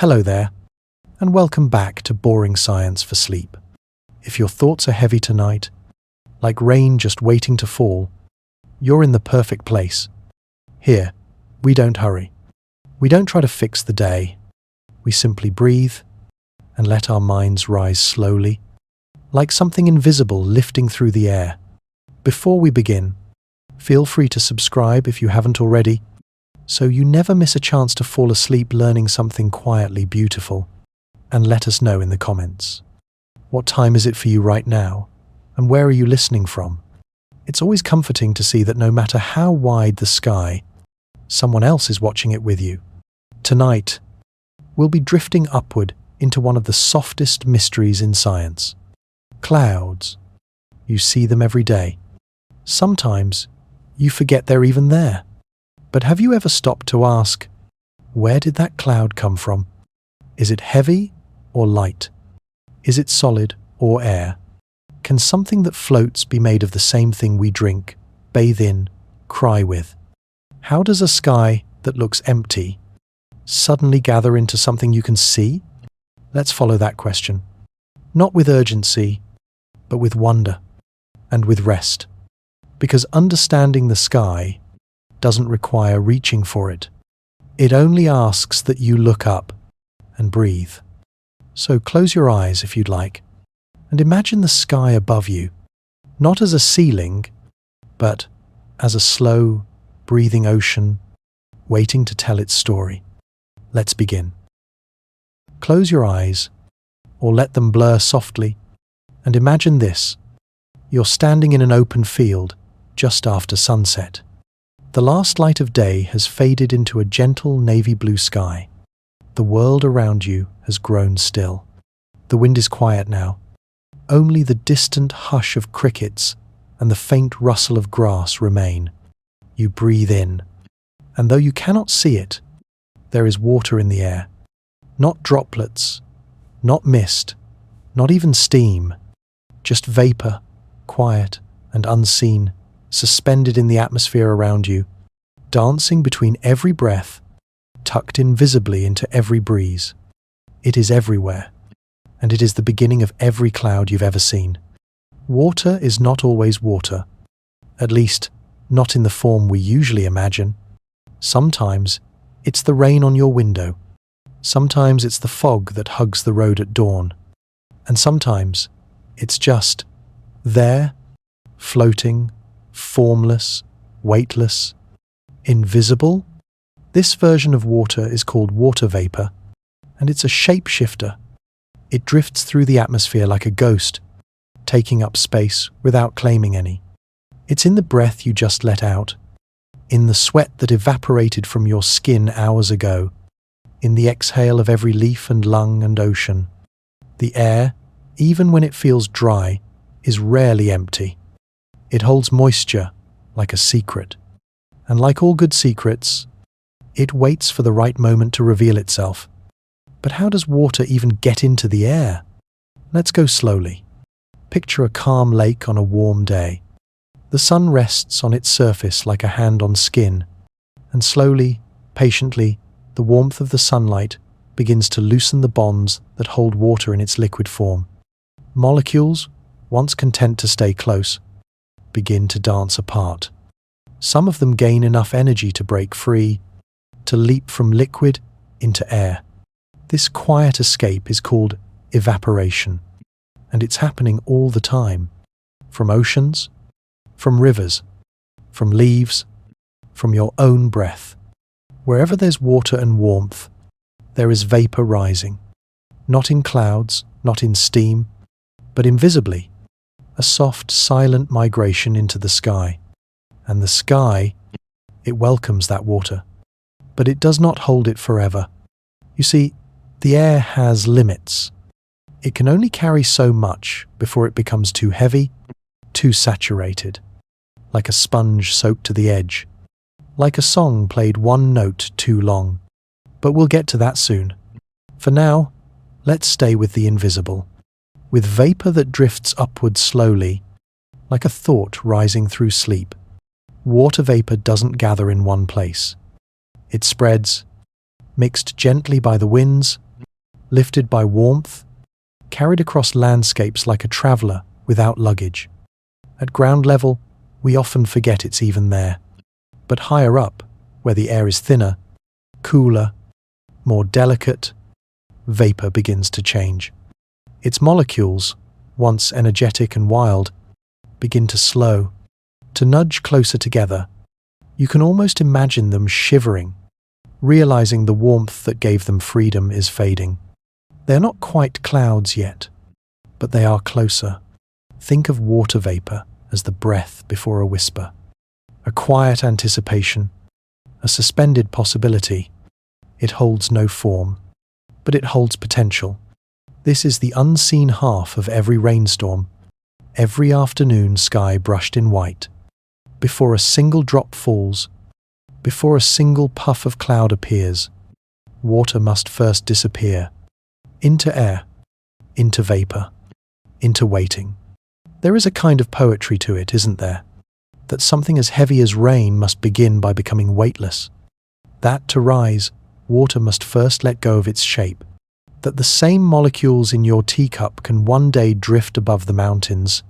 Hello there, and welcome back to Boring Science for Sleep. If your thoughts are heavy tonight, like rain just waiting to fall, you're in the perfect place. Here, we don't hurry. We don't try to fix the day. We simply breathe and let our minds rise slowly, like something invisible lifting through the air. Before we begin, feel free to subscribe if you haven't already, so you never miss a chance to fall asleep learning something quietly beautiful. And let us know in the comments. What time is it for you right now? And where are you listening from? It's always comforting to see that no matter how wide the sky, someone else is watching it with you. Tonight, we'll be drifting upward into one of the softest mysteries in science. Clouds. You see them every day. Sometimes you forget they're even there. But have you ever stopped to ask, where did that cloud come from? Is it heavy or light? Is it solid or air? Can something that floats be made of the same thing we drink, bathe in, cry with? How does a sky that looks empty suddenly gather into something you can see? Let's follow that question. Not with urgency, but with wonder and with rest. Because understanding the sky doesn't require reaching for it. It only asks that you look up and breathe. So close your eyes if you'd like, and imagine the sky above you, not as a ceiling, but as a slow, breathing ocean waiting to tell its story. Let's begin. Close your eyes, or let them blur softly, and imagine this. You're standing in an open field just after sunset. The last light of day has faded into a gentle navy blue sky. The world around you has grown still. The wind is quiet now. Only the distant hush of crickets and the faint rustle of grass remain. You breathe in, and though you cannot see it, there is water in the air. Not droplets, not mist, not even steam, just vapor, quiet and unseen, suspended in the atmosphere around you, dancing between every breath, tucked invisibly into every breeze. It is everywhere, and it is the beginning of every cloud you've ever seen. Water is not always water, at least not in the form we usually imagine. Sometimes it's the rain on your window. Sometimes it's the fog that hugs the road at dawn. And sometimes it's just there, floating, formless, weightless, invisible. This version of water is called water vapor, and it's a shapeshifter. It drifts through the atmosphere like a ghost, taking up space without claiming any. It's in the breath you just let out, in the sweat that evaporated from your skin hours ago, in the exhale of every leaf and lung and ocean. The air, even when it feels dry, is rarely empty. It holds moisture like a secret. And like all good secrets, it waits for the right moment to reveal itself. But how does water even get into the air? Let's go slowly. Picture a calm lake on a warm day. The sun rests on its surface like a hand on skin, and slowly, patiently, the warmth of the sunlight begins to loosen the bonds that hold water in its liquid form. Molecules, once content to stay close, begin to dance apart. Some of them gain enough energy to break free, to leap from liquid into air. This quiet escape is called evaporation, and it's happening all the time. From oceans, from rivers, from leaves, from your own breath. Wherever there's water and warmth, there is vapor rising. Not in clouds, not in steam, but invisibly. A soft, silent migration into the sky. And the sky, it welcomes that water. But it does not hold it forever. You see, the air has limits. It can only carry so much before it becomes too heavy, too saturated. Like a sponge soaked to the edge. Like a song played one note too long. But we'll get to that soon. For now, let's stay with the invisible. With vapor that drifts upward slowly, like a thought rising through sleep. Water vapor doesn't gather in one place. It spreads, mixed gently by the winds lifted by warmth, carried across landscapes like a traveler without luggage. At ground level, we often forget it's even there. But higher up, where the air is thinner, cooler, more delicate, vapor begins to change. Its molecules, once energetic and wild, begin to slow, to nudge closer together. You can almost imagine them shivering, realizing the warmth that gave them freedom is fading. They're not quite clouds yet, but they are closer. Think of water vapor as the breath before a whisper, a quiet anticipation, a suspended possibility. It holds no form, but it holds potential. This is the unseen half of every rainstorm, every afternoon sky brushed in white. Before a single drop falls, before a single puff of cloud appears, water must first disappear, into air, into vapor, into waiting. There is a kind of poetry to it, isn't there? That something as heavy as rain must begin by becoming weightless. That to rise, water must first let go of its shape. That the same molecules in your teacup can one day drift above the mountains,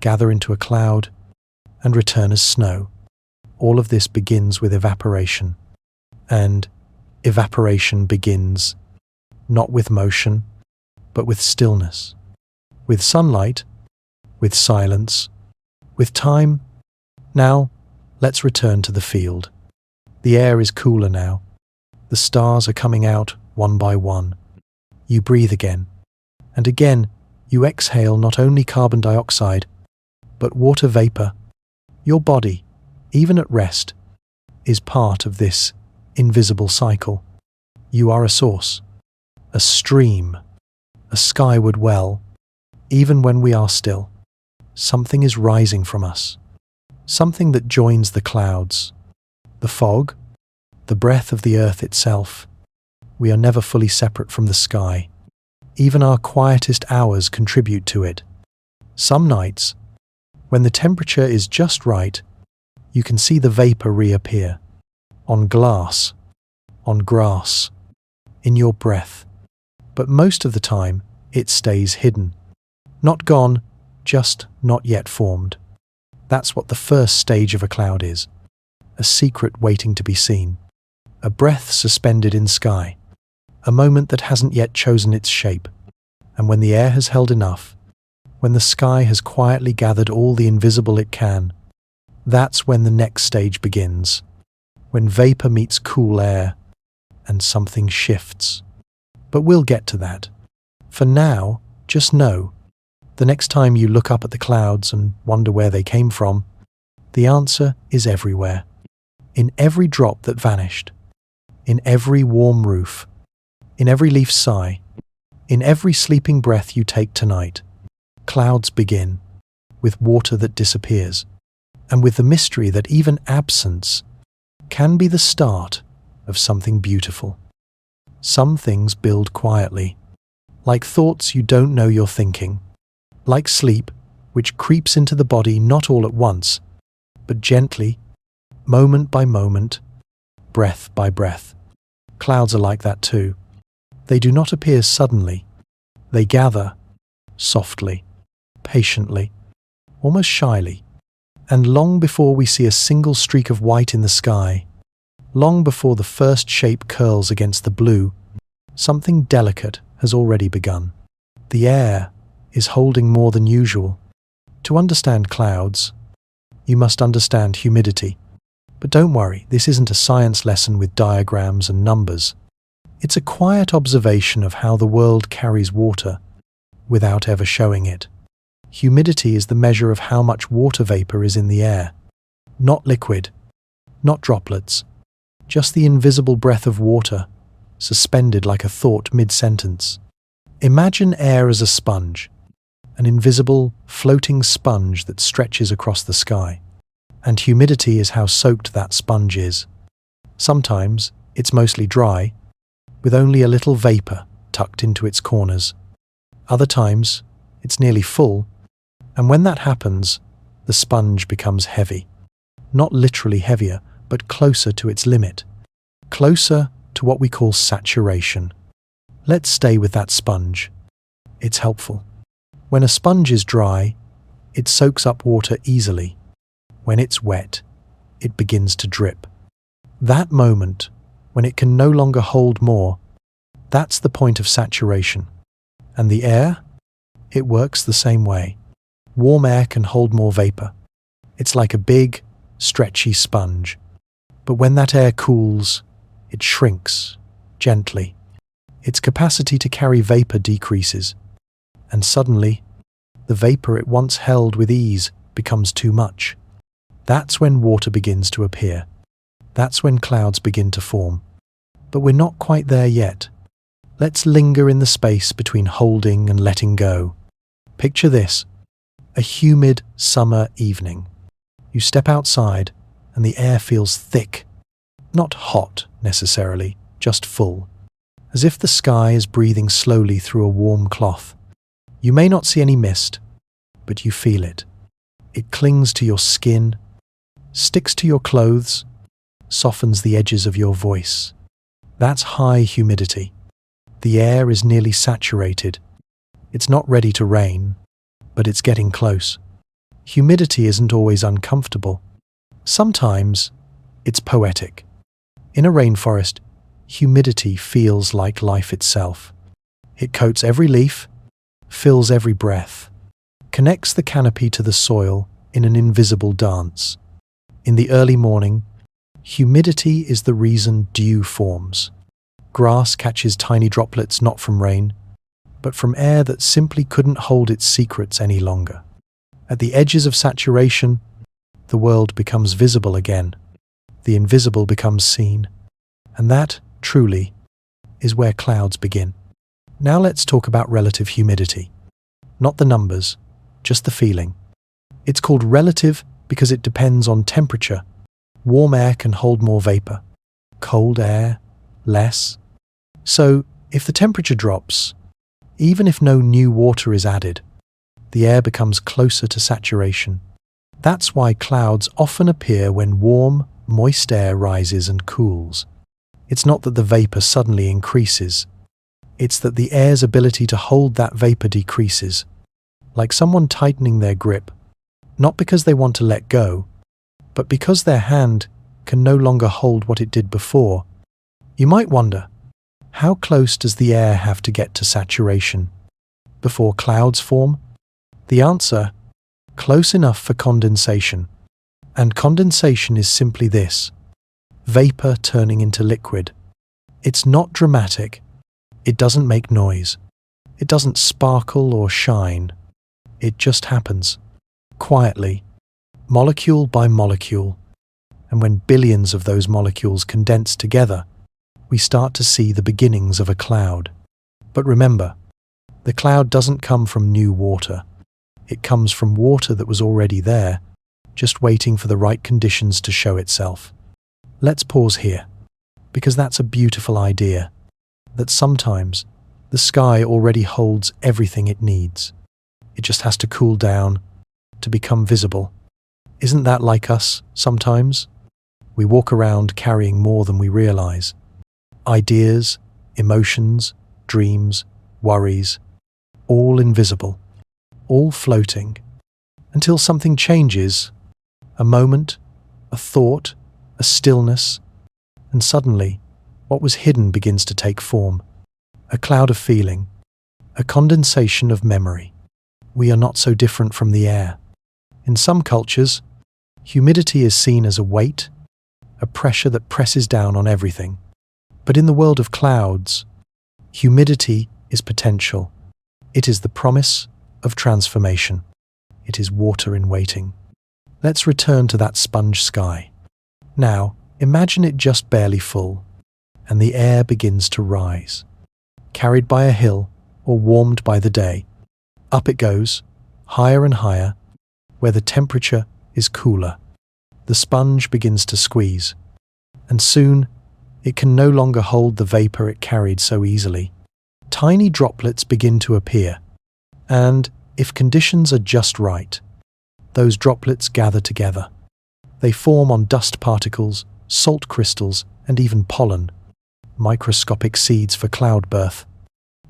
gather into a cloud, and return as snow. All of this begins with evaporation. And evaporation begins not with motion, but with stillness, with sunlight, with silence, with time. Now, let's return to the field. The air is cooler now. The stars are coming out one by one. You breathe again, and again you exhale not only carbon dioxide, but water vapor. Your body, even at rest, is part of this invisible cycle. You are a source, a stream, a skyward well. Even when we are still, something is rising from us, something that joins the clouds, the fog, the breath of the earth itself. We are never fully separate from the sky. Even our quietest hours contribute to it. Some nights, when the temperature is just right, you can see the vapor reappear, on glass, on grass, in your breath. But most of the time, it stays hidden. Not gone, just not yet formed. That's what the first stage of a cloud is. A secret waiting to be seen. A breath suspended in sky. A moment that hasn't yet chosen its shape. And when the air has held enough, when the sky has quietly gathered all the invisible it can, that's when the next stage begins. When vapor meets cool air, and something shifts. But we'll get to that. For now, just know, the next time you look up at the clouds and wonder where they came from, the answer is everywhere. In every drop that vanished, in every warm roof, in every leaf sigh, in every sleeping breath you take tonight. Clouds begin, with water that disappears, and with the mystery that even absence can be the start of something beautiful. Some things build quietly, like thoughts you don't know you're thinking, like sleep, which creeps into the body not all at once, but gently, moment by moment, breath by breath. Clouds are like that too. They do not appear suddenly. They gather, softly, patiently, almost shyly, and long before we see a single streak of white in the sky, long before the first shape curls against the blue, something delicate has already begun. The air is holding more than usual. To understand clouds, you must understand humidity. But don't worry, this isn't a science lesson with diagrams and numbers. It's a quiet observation of how the world carries water without ever showing it. Humidity is the measure of how much water vapor is in the air. Not liquid, not droplets, just the invisible breath of water, suspended like a thought mid-sentence. Imagine air as a sponge, an invisible, floating sponge that stretches across the sky. And humidity is how soaked that sponge is. Sometimes it's mostly dry, with only a little vapor tucked into its corners. Other times, it's nearly full, and when that happens, the sponge becomes heavy. Not literally heavier, but closer to its limit. Closer to what we call saturation. Let's stay with that sponge. It's helpful. When a sponge is dry, it soaks up water easily. When it's wet, it begins to drip. That moment, when it can no longer hold more, that's the point of saturation. And the air? It works the same way. Warm air can hold more vapor. It's like a big, stretchy sponge. But when that air cools, it shrinks, gently. Its capacity to carry vapor decreases. And suddenly, the vapor it once held with ease becomes too much. That's when water begins to appear. That's when clouds begin to form. But we're not quite there yet. Let's linger in the space between holding and letting go. Picture this: a humid summer evening. You step outside and the air feels thick. Not hot, necessarily, just full. As if the sky is breathing slowly through a warm cloth. You may not see any mist, but you feel it. It clings to your skin, sticks to your clothes, softens the edges of your voice. That's high humidity. The air is nearly saturated. It's not ready to rain, but it's getting close. Humidity isn't always uncomfortable. Sometimes it's poetic. In a rainforest, humidity feels like life itself. It coats every leaf, fills every breath, connects the canopy to the soil in an invisible dance. In the early morning, humidity is the reason dew forms. Grass catches tiny droplets not from rain, but from air that simply couldn't hold its secrets any longer. At the edges of saturation, the world becomes visible again. The invisible becomes seen. And that, truly, is where clouds begin. Now let's talk about relative humidity. Not the numbers, just the feeling. It's called relative because it depends on temperature. Warm air can hold more vapor. Cold air, less. So, if the temperature drops, even if no new water is added, the air becomes closer to saturation. That's why clouds often appear when warm, moist air rises and cools. It's not that the vapor suddenly increases. It's that the air's ability to hold that vapor decreases, like someone tightening their grip, not because they want to let go, but because their hand can no longer hold what it did before. You might wonder, how close does the air have to get to saturation before clouds form? The answer: close enough for condensation. And condensation is simply this: vapor turning into liquid. It's not dramatic. It doesn't make noise. It doesn't sparkle or shine. It just happens, quietly, molecule by molecule. And when billions of those molecules condense together, we start to see the beginnings of a cloud. But remember, the cloud doesn't come from new water. It comes from water that was already there, just waiting for the right conditions to show itself. Let's pause here, because that's a beautiful idea, that sometimes the sky already holds everything it needs. It just has to cool down, to become visible. Isn't that like us, sometimes? We walk around carrying more than we realize. Ideas, emotions, dreams, worries, all invisible, all floating, until something changes, a moment, a thought, a stillness, and suddenly, what was hidden begins to take form. A cloud of feeling, a condensation of memory. We are not so different from the air. In some cultures, humidity is seen as a weight, a pressure that presses down on everything. But in the world of clouds, humidity is potential. It is the promise of transformation. It is water in waiting. Let's return to that sponge sky. Now, imagine it just barely full, and the air begins to rise. Carried by a hill or warmed by the day, up it goes, higher and higher, where the temperature is cooler. The sponge begins to squeeze, and soon it can no longer hold the vapor it carried so easily. Tiny droplets begin to appear, and, if conditions are just right, those droplets gather together. They form on dust particles, salt crystals, and even pollen, microscopic seeds for cloud birth.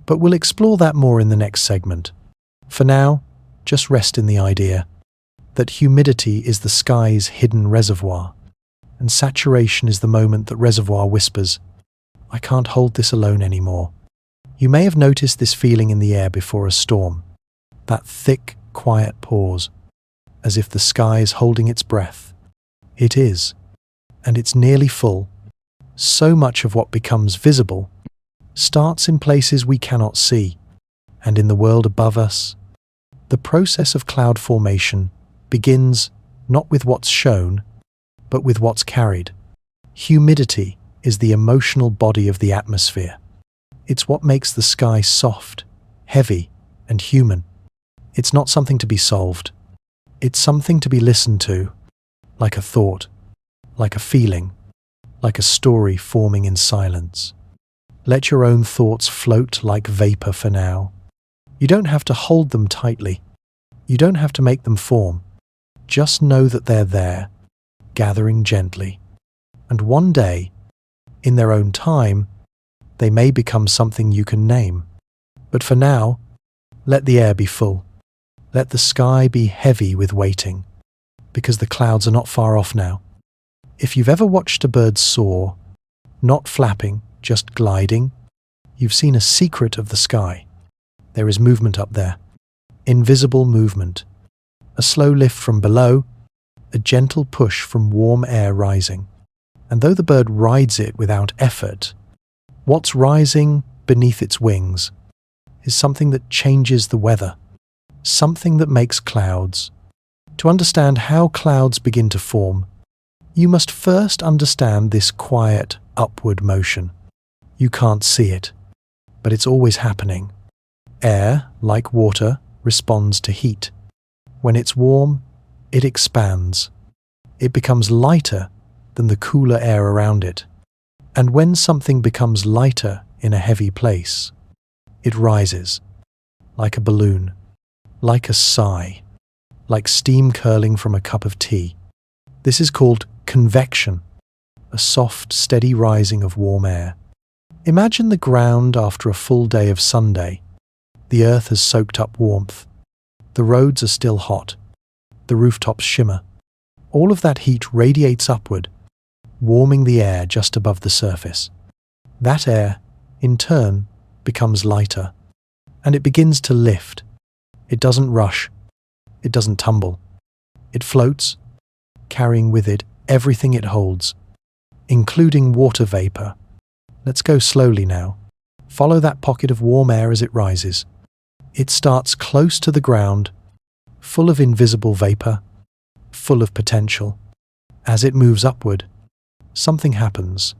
But we'll explore that more in the next segment. For now, just rest in the idea that humidity is the sky's hidden reservoir, and saturation is the moment that reservoir whispers, "I can't hold this alone anymore." You may have noticed this feeling in the air before a storm, that thick, quiet pause, as if the sky is holding its breath. It is, and it's nearly full. So much of what becomes visible starts in places we cannot see, and in the world above us. The process of cloud formation begins not with what's shown, but with what's carried. Humidity is the emotional body of the atmosphere. It's what makes the sky soft, heavy, and human. It's not something to be solved. It's something to be listened to, like a thought, like a feeling, like a story forming in silence. Let your own thoughts float like vapor for now. You don't have to hold them tightly. You don't have to make them form. Just know that they're there, gathering gently. And one day, in their own time, they may become something you can name. But for now, let the air be full. Let the sky be heavy with waiting, because the clouds are not far off now. If you've ever watched a bird soar, not flapping, just gliding, you've seen a secret of the sky. There is movement up there. Invisible movement. A slow lift from below, a gentle push from warm air rising. And though the bird rides it without effort, what's rising beneath its wings is something that changes the weather, something that makes clouds. To understand how clouds begin to form, you must first understand this quiet upward motion. You can't see it, but it's always happening. Air, like water, responds to heat. When it's warm, it expands. It becomes lighter than the cooler air around it. And when something becomes lighter in a heavy place, it rises, like a balloon, like a sigh, like steam curling from a cup of tea. This is called convection, a soft, steady rising of warm air. Imagine the ground after a full day of Sunday. The earth has soaked up warmth. The roads are still hot. The rooftops shimmer. All of that heat radiates upward, warming the air just above the surface. That air, in turn, becomes lighter, and it begins to lift. It doesn't rush. It doesn't tumble. It floats, carrying with it everything it holds, including water vapor. Let's go slowly now. Follow that pocket of warm air as it rises. It starts close to the ground, full of invisible vapor, full of potential. As it moves upward, something happens.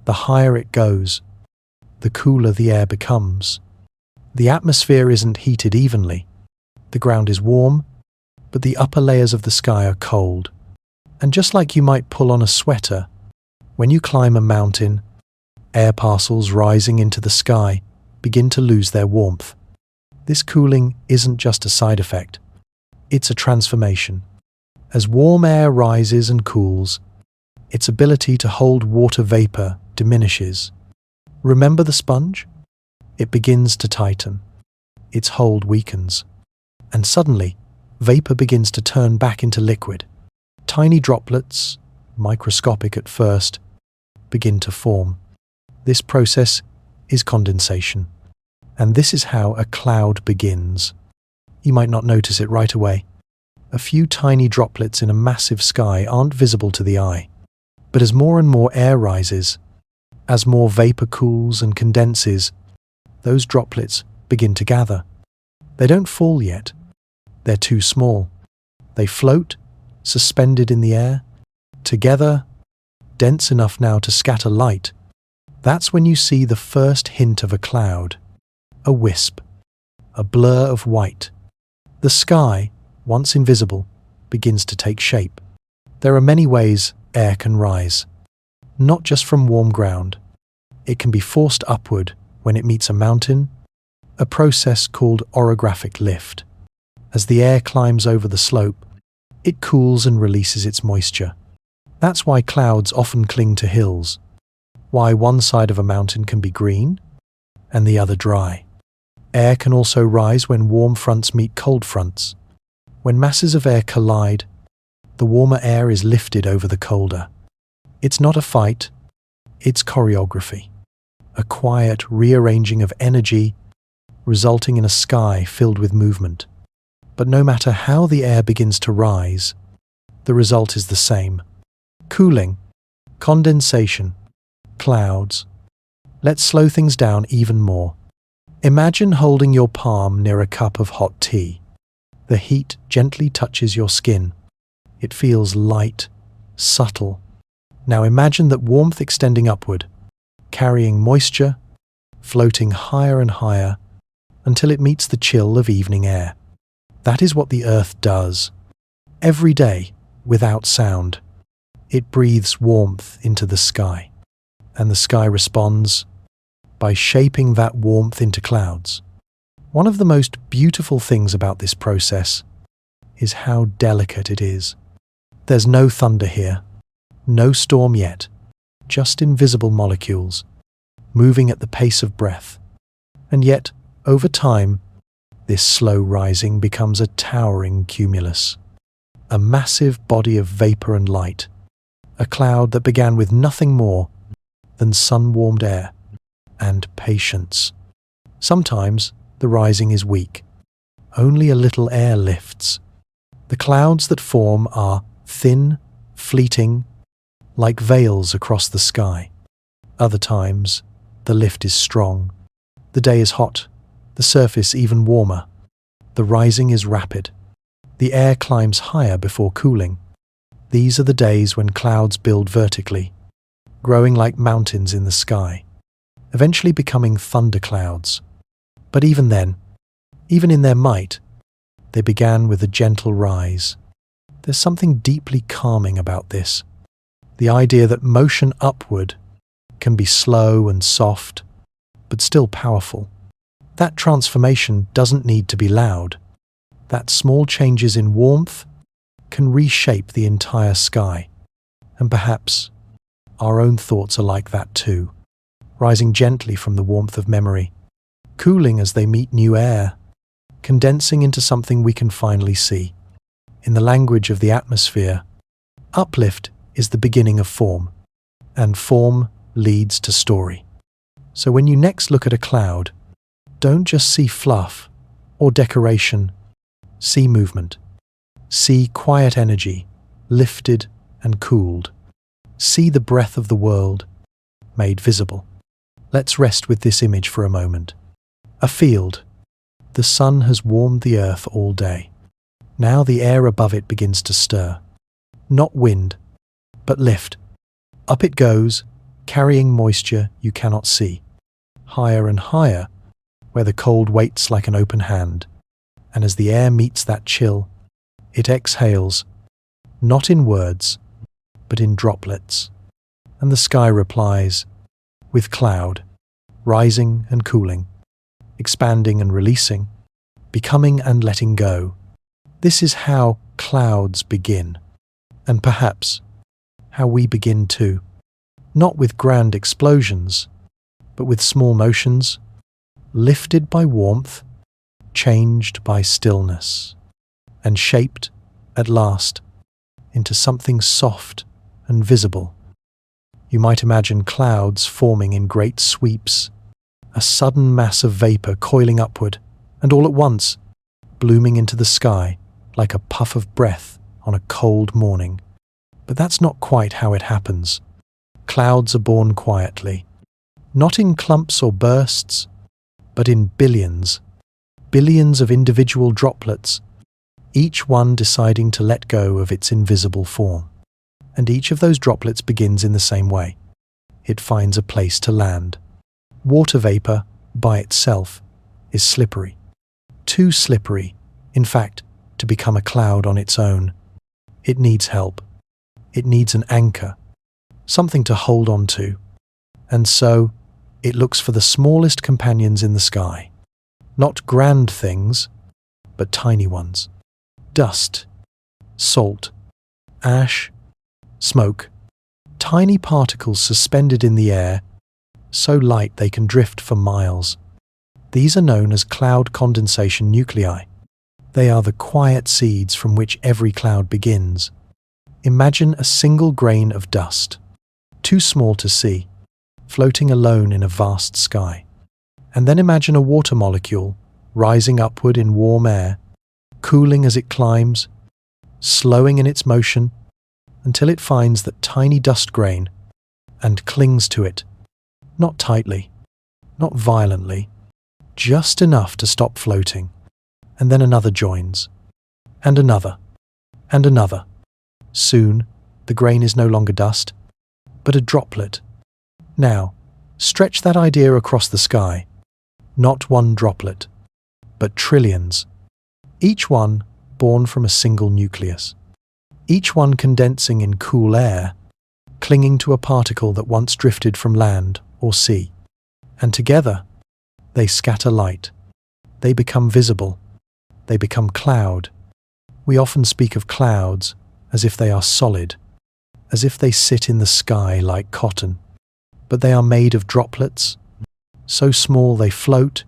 The higher it goes, the cooler the air becomes. The atmosphere isn't heated evenly. The ground is warm, but the upper layers of the sky are cold. And just like you might pull on a sweater, when you climb a mountain, air parcels rising into the sky begin to lose their warmth. This cooling isn't just a side effect. It's a transformation. As warm air rises and cools, its ability to hold water vapor diminishes. Remember the sponge? It begins to tighten. Its hold weakens. And suddenly, vapor begins to turn back into liquid. Tiny droplets, microscopic at first, begin to form. This process is condensation. And this is how a cloud begins. You might not notice it right away. A few tiny droplets in a massive sky aren't visible to the eye. But as more and more air rises, as more vapor cools and condenses, those droplets begin to gather. They don't fall yet. They're too small. They float, suspended in the air, together, dense enough now to scatter light. That's when you see the first hint of a cloud. A wisp, a blur of white. The sky, once invisible, begins to take shape. There are many ways air can rise, not just from warm ground. It can be forced upward when it meets a mountain, a process called orographic lift. As the air climbs over the slope, it cools and releases its moisture. That's why clouds often cling to hills, why one side of a mountain can be green and the other dry. Air can also rise when warm fronts meet cold fronts. When masses of air collide, the warmer air is lifted over the colder. It's not a fight, it's choreography. A quiet rearranging of energy, resulting in a sky filled with movement. But no matter how the air begins to rise, the result is the same. Cooling, condensation, clouds. Let's slow things down even more. Imagine holding your palm near a cup of hot tea. The heat gently touches your skin. It feels light, subtle. Now imagine that warmth extending upward, carrying moisture, floating higher and higher, until it meets the chill of evening air. That is what the earth does. Every day, without sound, it breathes warmth into the sky. And the sky responds by shaping that warmth into clouds. One of the most beautiful things about this process is how delicate it is. There's no thunder here, no storm yet, just invisible molecules, moving at the pace of breath. And yet, over time, this slow rising becomes a towering cumulus, a massive body of vapor and light, a cloud that began with nothing more than sun-warmed air and patience. Sometimes the rising is weak. Only a little air lifts. The clouds that form are thin, fleeting, like veils across the sky. Other times, the lift is strong. The day is hot, the surface even warmer. The rising is rapid. The air climbs higher before cooling. These are the days when clouds build vertically, growing like mountains in the sky, eventually becoming thunderclouds. But even then, even in their might, they began with a gentle rise. There's something deeply calming about this. The idea that motion upward can be slow and soft, but still powerful. That transformation doesn't need to be loud. That small changes in warmth can reshape the entire sky. And perhaps our own thoughts are like that too, rising gently from the warmth of memory, cooling as they meet new air, condensing into something we can finally see. In the language of the atmosphere, uplift is the beginning of form, and form leads to story. So when you next look at a cloud, don't just see fluff or decoration, see movement. See quiet energy, lifted and cooled. See the breath of the world, made visible. Let's rest with this image for a moment. A field. The sun has warmed the earth all day. Now the air above it begins to stir. Not wind, but lift. Up it goes, carrying moisture you cannot see. Higher and higher, where the cold waits like an open hand. And as the air meets that chill, it exhales, not in words, but in droplets. And the sky replies, with cloud, rising and cooling, expanding and releasing, becoming and letting go. This is how clouds begin, and perhaps how we begin too. Not with grand explosions, but with small motions, lifted by warmth, changed by stillness, and shaped, at last, into something soft and visible. You might imagine clouds forming in great sweeps, a sudden mass of vapor coiling upward, and all at once, blooming into the sky like a puff of breath on a cold morning. But that's not quite how it happens. Clouds are born quietly, not in clumps or bursts, but in billions of individual droplets, each one deciding to let go of its invisible form. And each of those droplets begins in the same way. It finds a place to land. Water vapor, by itself, is slippery. Too slippery, in fact, to become a cloud on its own. It needs help. It needs an anchor, something to hold on to. And so, it looks for the smallest companions in the sky. Not grand things, but tiny ones. Dust, salt, ash, smoke, tiny particles suspended in the air, so light they can drift for miles. These are known as cloud condensation nuclei. They are the quiet seeds from which every cloud begins. Imagine a single grain of dust, too small to see, floating alone in a vast sky. And then imagine a water molecule rising upward in warm air, cooling as it climbs, slowing in its motion until it finds that tiny dust grain and clings to it, not tightly, not violently, just enough to stop floating. And then another joins, and another, and another. Soon, the grain is no longer dust, but a droplet. Now, stretch that idea across the sky. Not one droplet, but trillions. Each one born from a single nucleus. Each one condensing in cool air, clinging to a particle that once drifted from land or sea. And together, they scatter light. They become visible. They become cloud. We often speak of clouds as if they are solid, as if they sit in the sky like cotton. But they are made of droplets, so small they float,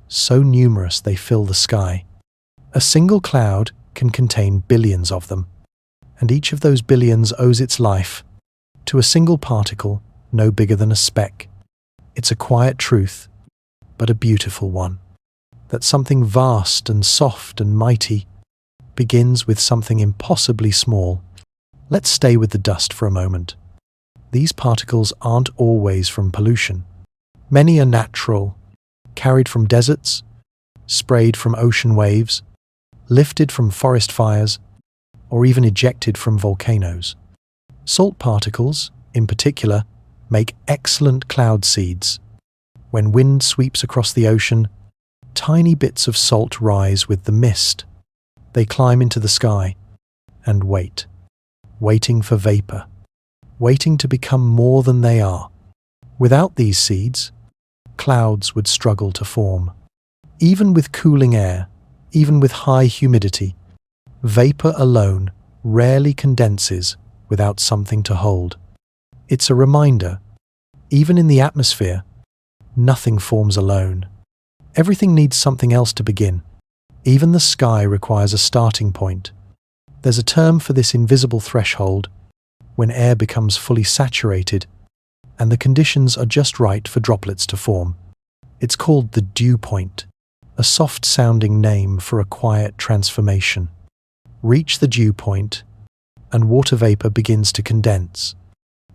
so numerous they fill the sky. A single cloud can contain billions of them, and each of those billions owes its life to a single particle no bigger than a speck. It's a quiet truth, but a beautiful one, that something vast and soft and mighty begins with something impossibly small. Let's stay with the dust for a moment. These particles aren't always from pollution. Many are natural, carried from deserts, sprayed from ocean waves, lifted from forest fires, or even ejected from volcanoes. Salt particles, in particular, make excellent cloud seeds. When wind sweeps across the ocean, tiny bits of salt rise with the mist. They climb into the sky and wait, waiting for vapor, waiting to become more than they are. Without these seeds, clouds would struggle to form. Even with cooling air, even with high humidity, vapor alone rarely condenses without something to hold. It's a reminder, even in the atmosphere, nothing forms alone. Everything needs something else to begin. Even the sky requires a starting point. There's a term for this invisible threshold, when air becomes fully saturated and the conditions are just right for droplets to form. It's called the dew point, a soft-sounding name for a quiet transformation. Reach the dew point, and water vapor begins to condense,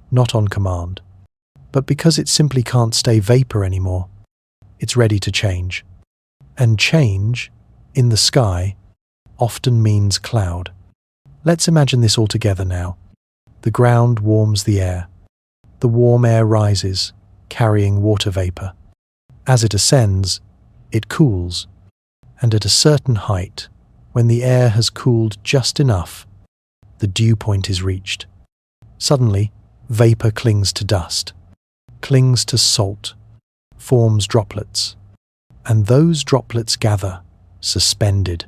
not on command, but because it simply can't stay vapor anymore. It's ready to change. And change, in the sky, often means cloud. Let's imagine this all together now. The ground warms the air. The warm air rises, carrying water vapor. As it ascends, it cools, and at a certain height, when the air has cooled just enough, the dew point is reached. Suddenly, vapor clings to dust, clings to salt, forms droplets, and those droplets gather, suspended,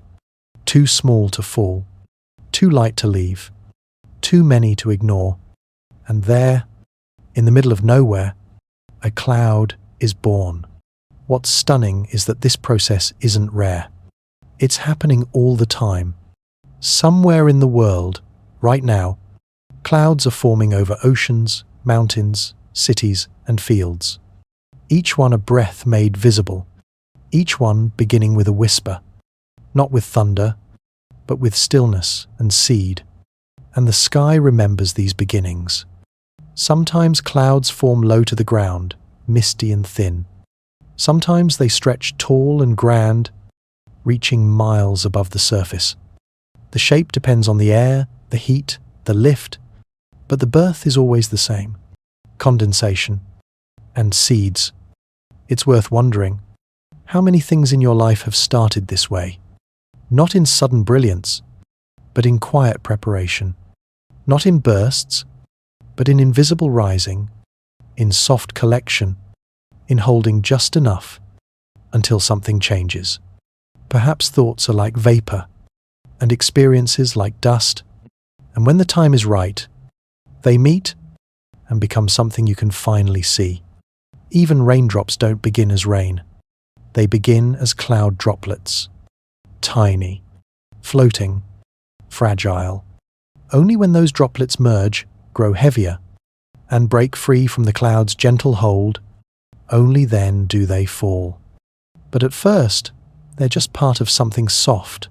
too small to fall, too light to leave, too many to ignore, and there, in the middle of nowhere, a cloud is born. What's stunning is that this process isn't rare. It's happening all the time. Somewhere in the world, right now, clouds are forming over oceans, mountains, cities, and fields. Each one a breath made visible, each one beginning with a whisper, not with thunder, but with stillness and seed. And the sky remembers these beginnings. Sometimes clouds form low to the ground, misty and thin. Sometimes they stretch tall and grand, reaching miles above the surface. The shape depends on the air, the heat, the lift, but the birth is always the same: condensation and seeds. It's worth wondering, how many things in your life have started this way? Not in sudden brilliance, but in quiet preparation. Not in bursts, but in invisible rising, in soft collection, in holding just enough until something changes. Perhaps thoughts are like vapor, and experiences like dust, and when the time is right, they meet and become something you can finally see. Even raindrops don't begin as rain. They begin as cloud droplets, tiny, floating, fragile. Only when those droplets merge, grow heavier, and break free from the cloud's gentle hold, only then do they fall. But at first, they're just part of something soft,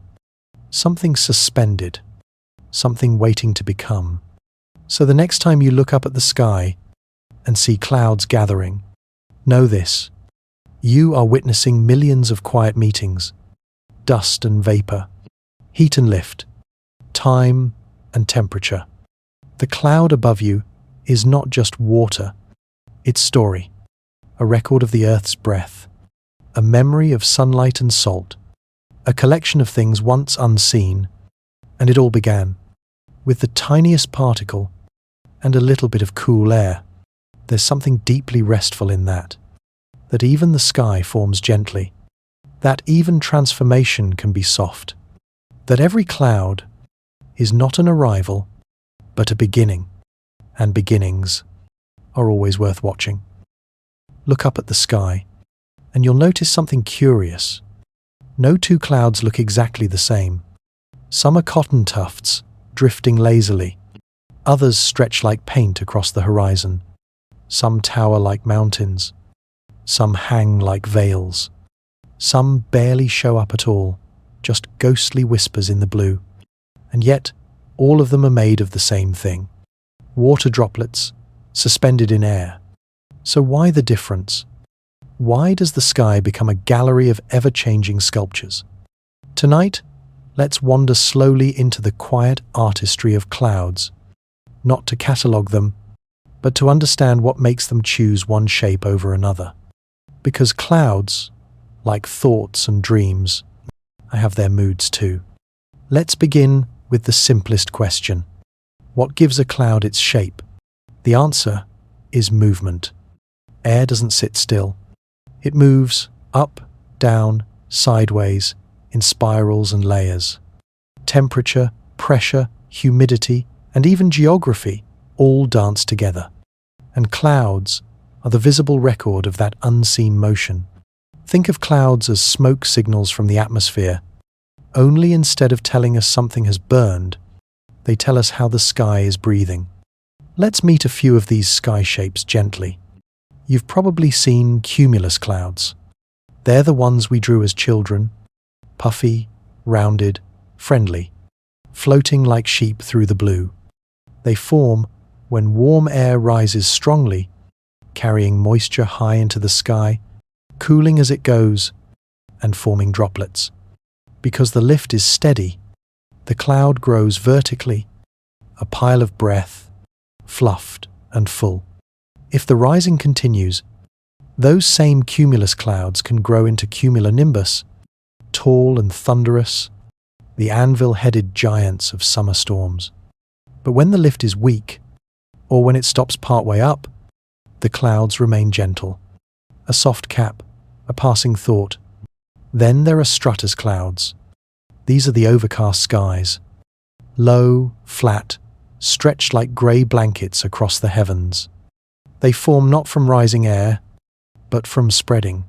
something suspended, something waiting to become. So the next time you look up at the sky and see clouds gathering, know this: you are witnessing millions of quiet meetings, dust and vapor, heat and lift, time and temperature. The cloud above you is not just water, it's story, a record of the Earth's breath, a memory of sunlight and salt, a collection of things once unseen. And it all began with the tiniest particle and a little bit of cool air. There's something deeply restful in that even the sky forms gently, that even transformation can be soft, that every cloud is not an arrival, but a beginning, and beginnings are always worth watching. Look up at the sky, and you'll notice something curious. No two clouds look exactly the same. Some are cotton tufts, drifting lazily. Others stretch like paint across the horizon. Some tower like mountains. Some hang like veils. Some barely show up at all, just ghostly whispers in the blue. And yet, all of them are made of the same thing: water droplets, suspended in air. So why the difference? Why does the sky become a gallery of ever-changing sculptures? Tonight, let's wander slowly into the quiet artistry of clouds, not to catalogue them, but to understand what makes them choose one shape over another. Because clouds, like thoughts and dreams, have their moods too. Let's begin with the simplest question. What gives a cloud its shape? The answer is movement. Air doesn't sit still. It moves up, down, sideways, in spirals and layers. Temperature, pressure, humidity, and even geography all dance together. And clouds are the visible record of that unseen motion. Think of clouds as smoke signals from the atmosphere. Only instead of telling us something has burned, they tell us how the sky is breathing. Let's meet a few of these sky shapes gently. You've probably seen cumulus clouds. They're the ones we drew as children, puffy, rounded, friendly, floating like sheep through the blue. They form when warm air rises strongly, carrying moisture high into the sky, cooling as it goes, and forming droplets. Because the lift is steady, the cloud grows vertically, a pile of breath, fluffed and full. If the rising continues, those same cumulus clouds can grow into cumulonimbus, tall and thunderous, the anvil-headed giants of summer storms. But when the lift is weak, or when it stops partway up, the clouds remain gentle, a soft cap, a passing thought. Then there are stratus clouds. These are the overcast skies, low, flat, stretched like grey blankets across the heavens. They form not from rising air, but from spreading.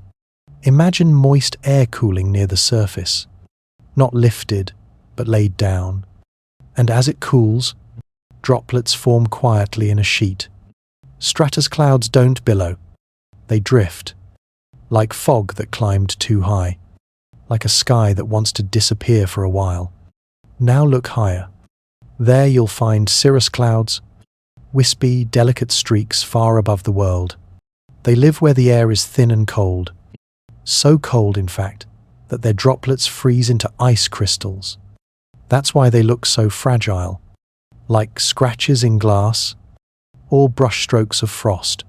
Imagine moist air cooling near the surface, not lifted, but laid down. And as it cools, droplets form quietly in a sheet. Stratus clouds don't billow. They drift, like fog that climbed too high, like a sky that wants to disappear for a while. Now look higher. There you'll find cirrus clouds, wispy, delicate streaks far above the world. They live where the air is thin and cold. So cold, in fact, that their droplets freeze into ice crystals. That's why they look so fragile, like scratches in glass or brushstrokes of frost.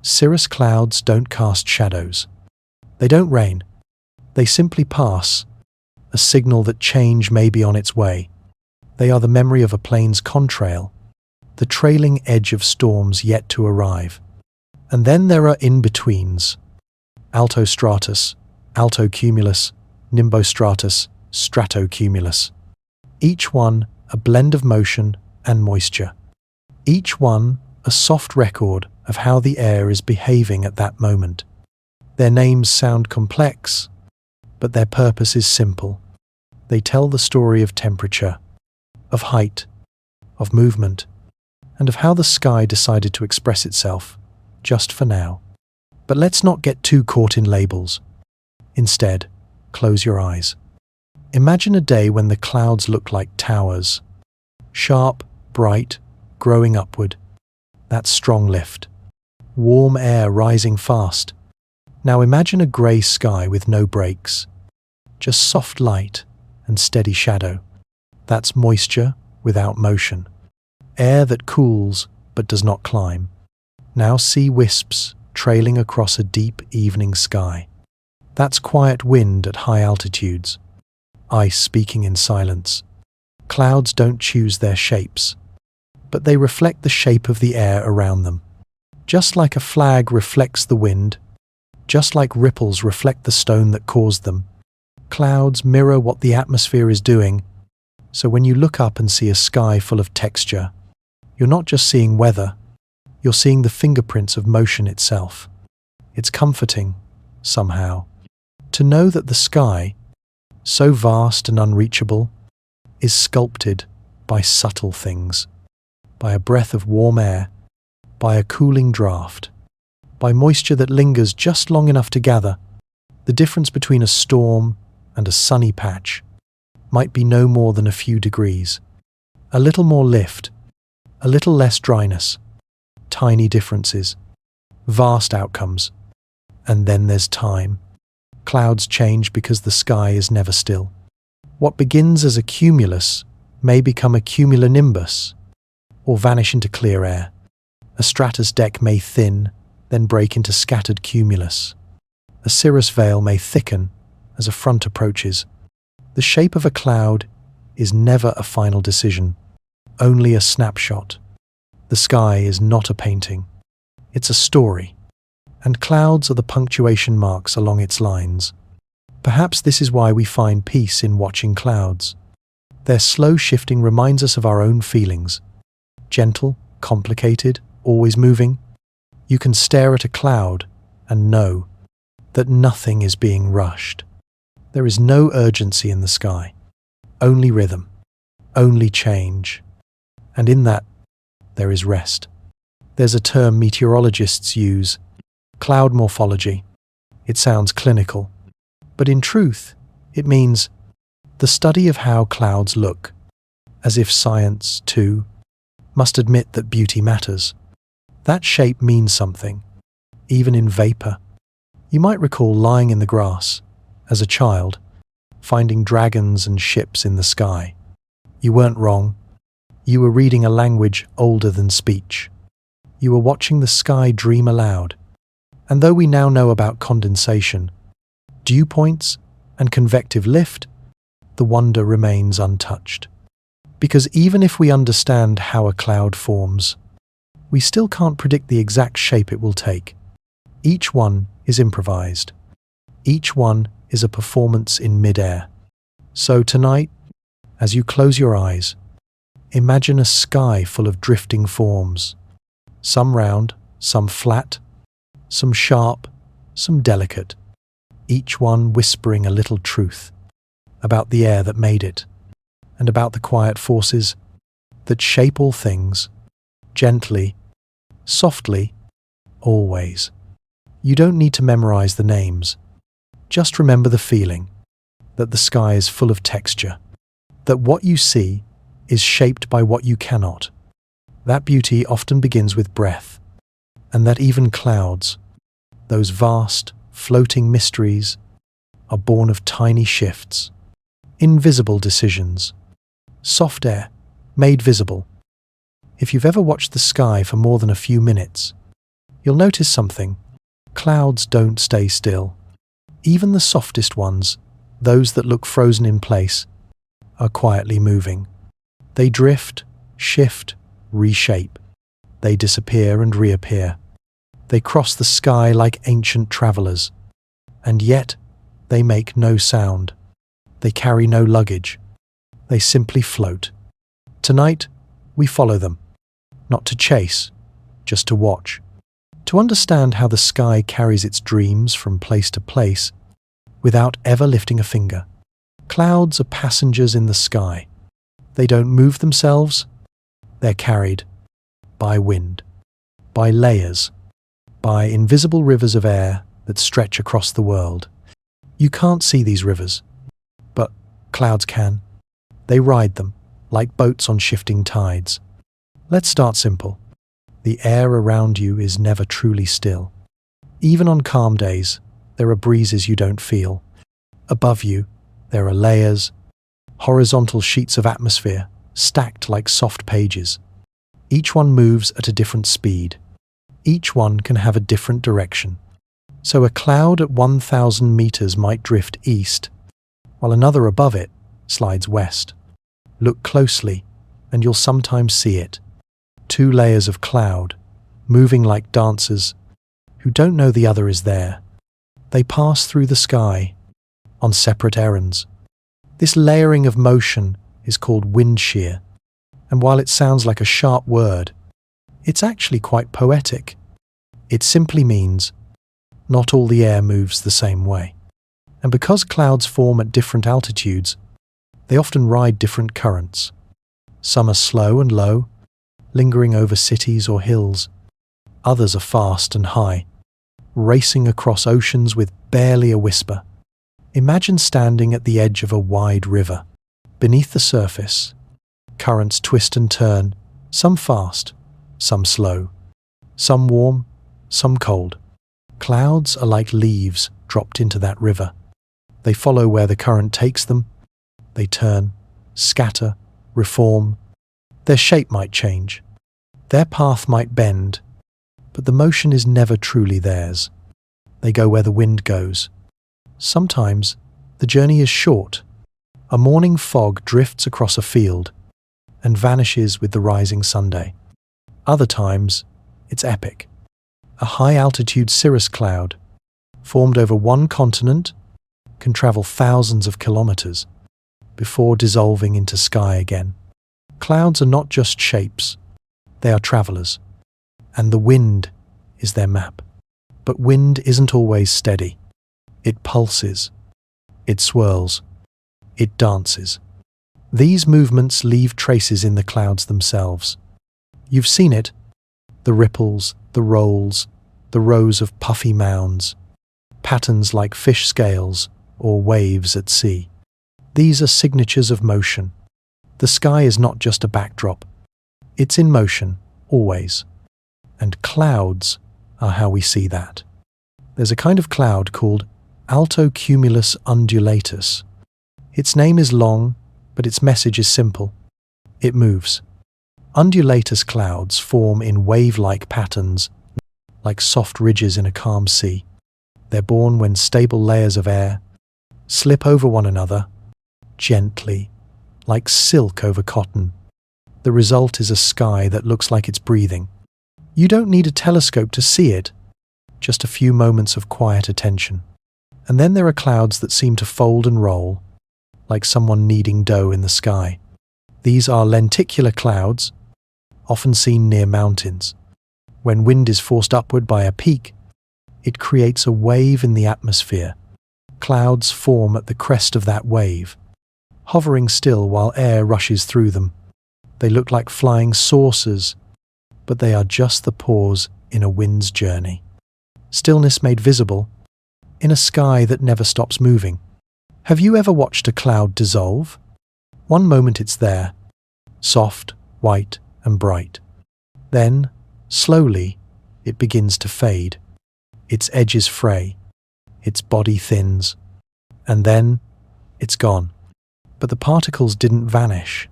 Cirrus clouds don't cast shadows. They don't rain. They simply pass, a signal that change may be on its way. They are the memory of a plane's contrail, the trailing edge of storms yet to arrive. And then there are in-betweens: altostratus, altocumulus, nimbostratus, stratocumulus. Each one a blend of motion and moisture. Each one a soft record of how the air is behaving at that moment. Their names sound complex, but their purpose is simple. They tell the story of temperature, of height, of movement, and of how the sky decided to express itself, just for now. But let's not get too caught in labels. Instead, close your eyes. Imagine a day when the clouds look like towers. Sharp, bright, growing upward. That strong lift. Warm air rising fast. Now imagine a grey sky with no breaks. Just soft light and steady shadow. That's moisture without motion. Air that cools but does not climb. Now see wisps trailing across a deep evening sky. That's quiet wind at high altitudes. Ice speaking in silence. Clouds don't choose their shapes, but they reflect the shape of the air around them. Just like a flag reflects the wind, just like ripples reflect the stone that caused them, clouds mirror what the atmosphere is doing. So when you look up and see a sky full of texture, you're not just seeing weather, you're seeing the fingerprints of motion itself. It's comforting, somehow, to know that the sky, so vast and unreachable, is sculpted by subtle things, by a breath of warm air, by a cooling draft, by moisture that lingers just long enough to gather. The difference between a storm and a sunny patch might be no more than a few degrees. A little more lift, a little less dryness, tiny differences, vast outcomes. And then there's time. Clouds change because the sky is never still. What begins as a cumulus may become a cumulonimbus, or vanish into clear air. A stratus deck may thin, then break into scattered cumulus. A cirrus veil may thicken as a front approaches. The shape of a cloud is never a final decision, only a snapshot. The sky is not a painting. It's a story, and clouds are the punctuation marks along its lines. Perhaps this is why we find peace in watching clouds. Their slow shifting reminds us of our own feelings. Gentle, complicated, always moving. You can stare at a cloud and know that nothing is being rushed. There is no urgency in the sky, only rhythm, only change. And in that, there is rest. There's a term meteorologists use, cloud morphology. It sounds clinical, but in truth, it means the study of how clouds look, as if science, too, must admit that beauty matters. That shape means something, even in vapor. You might recall lying in the grass, as a child, finding dragons and ships in the sky. You weren't wrong. You were reading a language older than speech. You were watching the sky dream aloud. And though we now know about condensation, dew points, and convective lift, the wonder remains untouched. Because even if we understand how a cloud forms, we still can't predict the exact shape it will take. Each one is improvised. Each one is a performance in midair. So tonight, as you close your eyes, imagine a sky full of drifting forms. Some round, some flat, some sharp, some delicate. Each one whispering a little truth about the air that made it, and about the quiet forces that shape all things, gently, softly, always. You don't need to memorize the names. Just remember the feeling that the sky is full of texture, that what you see is shaped by what you cannot. That beauty often begins with breath, and that even clouds, those vast, floating mysteries, are born of tiny shifts, invisible decisions, soft air made visible. If you've ever watched the sky for more than a few minutes, you'll notice something. Clouds don't stay still. Even the softest ones, those that look frozen in place, are quietly moving. They drift, shift, reshape. They disappear and reappear. They cross the sky like ancient travelers. And yet, they make no sound. They carry no luggage. They simply float. Tonight, we follow them. Not to chase, just to watch. To understand how the sky carries its dreams from place to place without ever lifting a finger. Clouds are passengers in the sky. They don't move themselves. They're carried by wind, by layers, by invisible rivers of air that stretch across the world. You can't see these rivers, but clouds can. They ride them like boats on shifting tides. Let's start simple. The air around you is never truly still. Even on calm days, there are breezes you don't feel. Above you, there are layers, horizontal sheets of atmosphere, stacked like soft pages. Each one moves at a different speed. Each one can have a different direction. So a cloud at 1,000 meters might drift east, while another above it slides west. Look closely, and you'll sometimes see it. Two layers of cloud, moving like dancers who don't know the other is there. They pass through the sky on separate errands. This layering of motion is called wind shear, and while it sounds like a sharp word, it's actually quite poetic. It simply means not all the air moves the same way. And because clouds form at different altitudes, they often ride different currents. Some are slow and low, lingering over cities or hills. Others are fast and high, racing across oceans with barely a whisper. Imagine standing at the edge of a wide river. Beneath the surface, currents twist and turn, some fast, some slow, some warm, some cold. Clouds are like leaves dropped into that river. They follow where the current takes them. They turn, scatter, reform. Their shape might change. Their path might bend, but the motion is never truly theirs. They go where the wind goes. Sometimes the journey is short. A morning fog drifts across a field and vanishes with the rising Sunday. Other times, it's epic. A high-altitude cirrus cloud, formed over one continent, can travel thousands of kilometers before dissolving into sky again. Clouds are not just shapes, they are travelers, and the wind is their map. But wind isn't always steady. It pulses, it swirls, it dances. These movements leave traces in the clouds themselves. You've seen it, the ripples, the rolls, the rows of puffy mounds, patterns like fish scales or waves at sea. These are signatures of motion. The sky is not just a backdrop. It's in motion, always. And clouds are how we see that. There's a kind of cloud called altocumulus undulatus. Its name is long, but its message is simple. It moves. Undulatus clouds form in wave-like patterns, like soft ridges in a calm sea. They're born when stable layers of air slip over one another, gently, like silk over cotton. The result is a sky that looks like it's breathing. You don't need a telescope to see it, just a few moments of quiet attention. And then there are clouds that seem to fold and roll, like someone kneading dough in the sky. These are lenticular clouds, often seen near mountains. When wind is forced upward by a peak, it creates a wave in the atmosphere. Clouds form at the crest of that wave, hovering still while air rushes through them. They look like flying saucers, but they are just the pause in a wind's journey. Stillness made visible in a sky that never stops moving. Have you ever watched a cloud dissolve? One moment it's there, soft, white, and bright. Then, slowly, it begins to fade. Its edges fray, its body thins, and then it's gone. But the particles didn't vanish.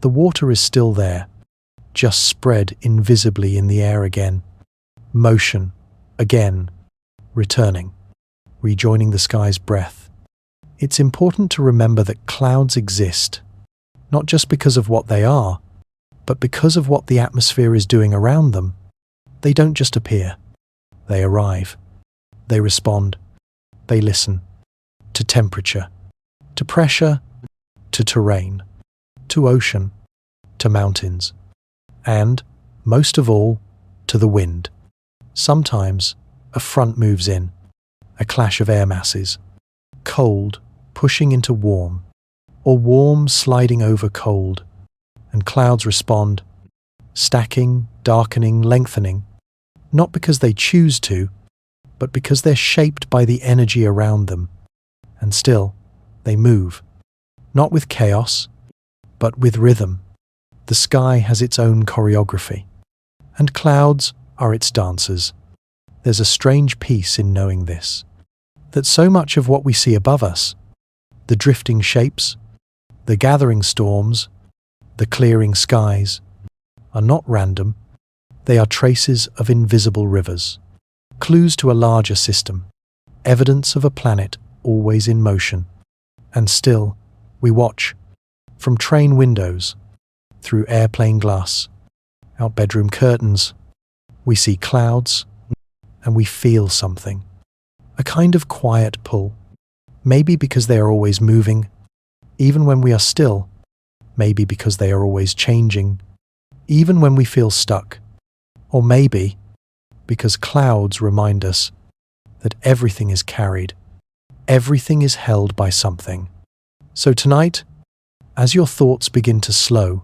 The water is still there, just spread invisibly in the air again. Motion, again, returning, rejoining the sky's breath. It's important to remember that clouds exist, not just because of what they are, but because of what the atmosphere is doing around them. They don't just appear. They arrive. They respond. They listen. To temperature, to pressure, to terrain, to ocean, to mountains, and, most of all, to the wind. Sometimes a front moves in, a clash of air masses, cold pushing into warm, or warm sliding over cold, and clouds respond, stacking, darkening, lengthening, not because they choose to, but because they're shaped by the energy around them. And still, they move, not with chaos, but with rhythm. The sky has its own choreography, and clouds are its dancers. There's a strange peace in knowing this, that so much of what we see above us, the drifting shapes, the gathering storms, the clearing skies, are not random. They are traces of invisible rivers, clues to a larger system, evidence of a planet always in motion. And still, we watch, from train windows, through airplane glass, out bedroom curtains, we see clouds, and we feel something. A kind of quiet pull. Maybe because they are always moving, even when we are still. Maybe because they are always changing, even when we feel stuck. Or maybe because clouds remind us that everything is carried, everything is held by something. So tonight, as your thoughts begin to slow,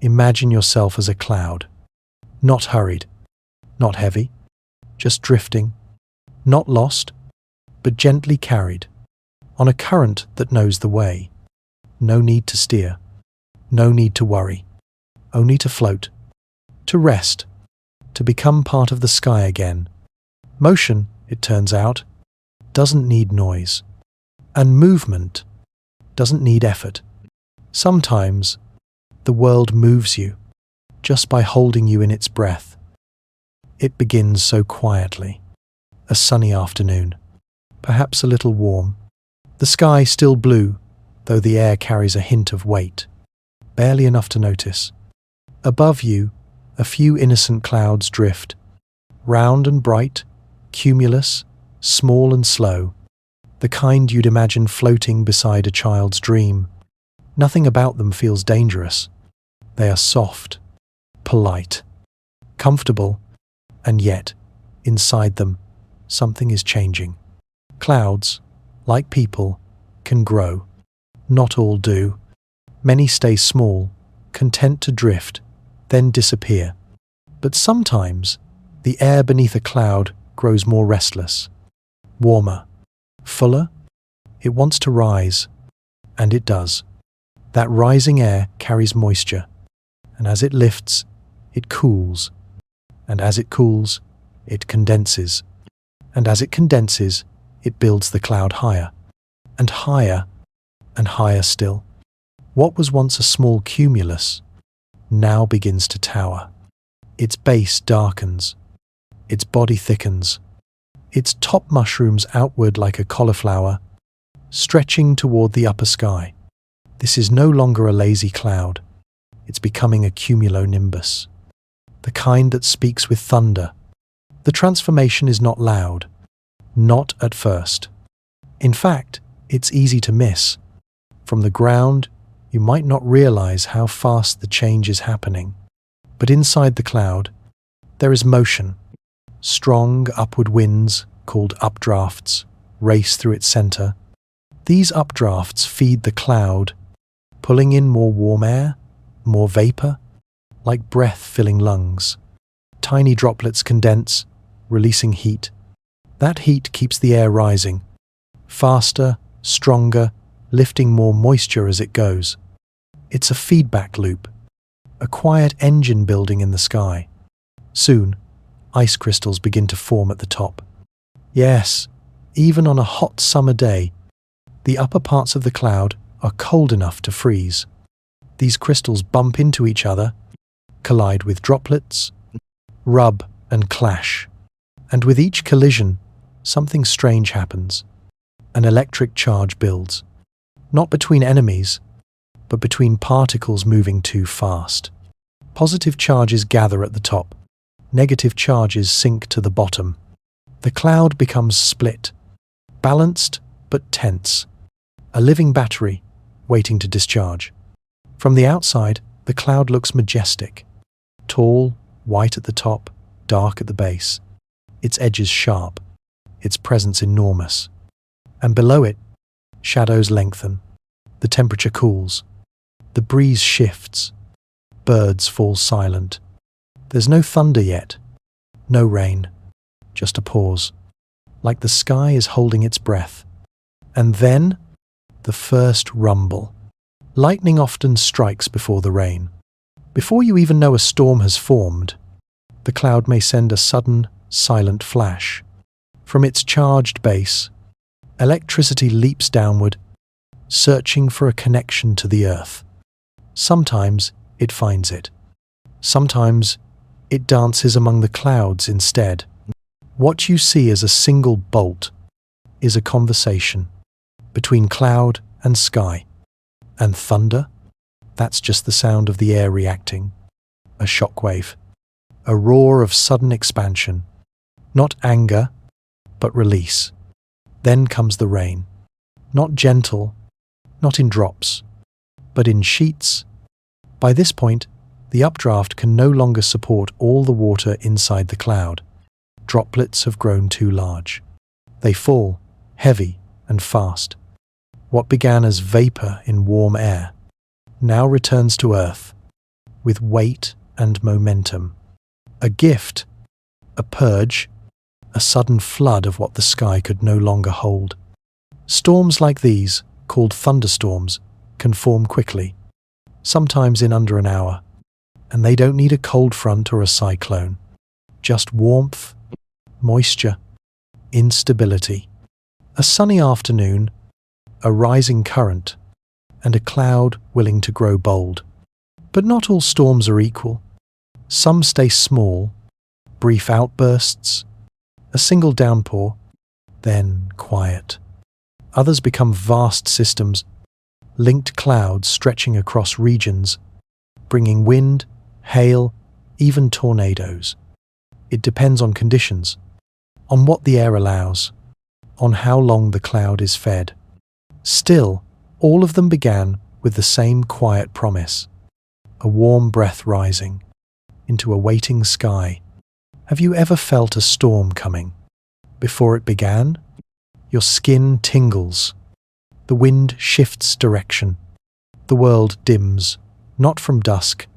imagine yourself as a cloud. Not hurried, not heavy, just drifting, not lost, but gently carried, on a current that knows the way. No need to steer, no need to worry, only to float, to rest, to become part of the sky again. Motion, it turns out, doesn't need noise, and movement doesn't need effort. Sometimes the world moves you just by holding you in its breath. It begins so quietly. A sunny afternoon, perhaps a little warm. The sky still blue, though the air carries a hint of weight, barely enough to notice. Above you, a few innocent clouds drift, round and bright, cumulus, small and slow, the kind you'd imagine floating beside a child's dream. Nothing about them feels dangerous. They are soft, polite, comfortable, and yet, inside them, something is changing. Clouds, like people, can grow. Not all do. Many stay small, content to drift, then disappear. But sometimes, the air beneath a cloud grows more restless, warmer, fuller. It wants to rise, and it does. That rising air carries moisture, and as it lifts, it cools. And as it cools, it condenses. And as it condenses, it builds the cloud higher, and higher, and higher still. What was once a small cumulus now begins to tower. Its base darkens, its body thickens, its top mushrooms outward like a cauliflower, stretching toward the upper sky. This is no longer a lazy cloud. It's becoming a cumulonimbus, the kind that speaks with thunder. The transformation is not loud, not at first. In fact, it's easy to miss. From the ground, you might not realize how fast the change is happening. But inside the cloud, there is motion. Strong upward winds, called updrafts, race through its center. These updrafts feed the cloud, pulling in more warm air, more vapor, like breath filling lungs. Tiny droplets condense, releasing heat. That heat keeps the air rising, faster, stronger, lifting more moisture as it goes. It's a feedback loop, a quiet engine building in the sky. Soon, ice crystals begin to form at the top. Yes, even on a hot summer day, the upper parts of the cloud are cold enough to freeze. These crystals bump into each other, collide with droplets, rub and clash. And with each collision, something strange happens. An electric charge builds, not between enemies, but between particles moving too fast. Positive charges gather at the top. Negative charges sink to the bottom. The cloud becomes split, balanced but tense. A living battery waiting to discharge. From the outside, the cloud looks majestic. Tall, white at the top, dark at the base. its edges sharp, its presence enormous. And below it, shadows lengthen, the temperature cools, the breeze shifts, birds fall silent. There's no thunder yet, no rain, just a pause, like the sky is holding its breath. And then, the first rumble. Lightning often strikes before the rain. Before you even know a storm has formed, the cloud may send a sudden, silent flash. From its charged base, electricity leaps downward, searching for a connection to the earth. Sometimes it finds it. Sometimes it dances among the clouds instead. What you see as a single bolt is a conversation between cloud and sky. And thunder? That's just the sound of the air reacting. A shockwave. A roar of sudden expansion. Not anger, but release. Then comes the rain. Not gentle, not in drops, but in sheets. By this point, the updraft can no longer support all the water inside the cloud. Droplets have grown too large. They fall, heavy and fast. What began as vapor in warm air now returns to earth with weight and momentum. A gift, a purge, a sudden flood of what the sky could no longer hold. Storms like these, called thunderstorms, can form quickly, sometimes in under an hour, and they don't need a cold front or a cyclone. Just warmth, moisture, instability. A sunny afternoon, a rising current, and a cloud willing to grow bold. But not all storms are equal. Some stay small, brief outbursts, a single downpour, then quiet. Others become vast systems, linked clouds stretching across regions, bringing wind, hail, even tornadoes. It depends on conditions, on what the air allows, on how long the cloud is fed. Still, all of them began with the same quiet promise, a warm breath rising into a waiting sky. Have you ever felt a storm coming? Before it began, your skin tingles. The wind shifts direction. The world dims, not from dusk,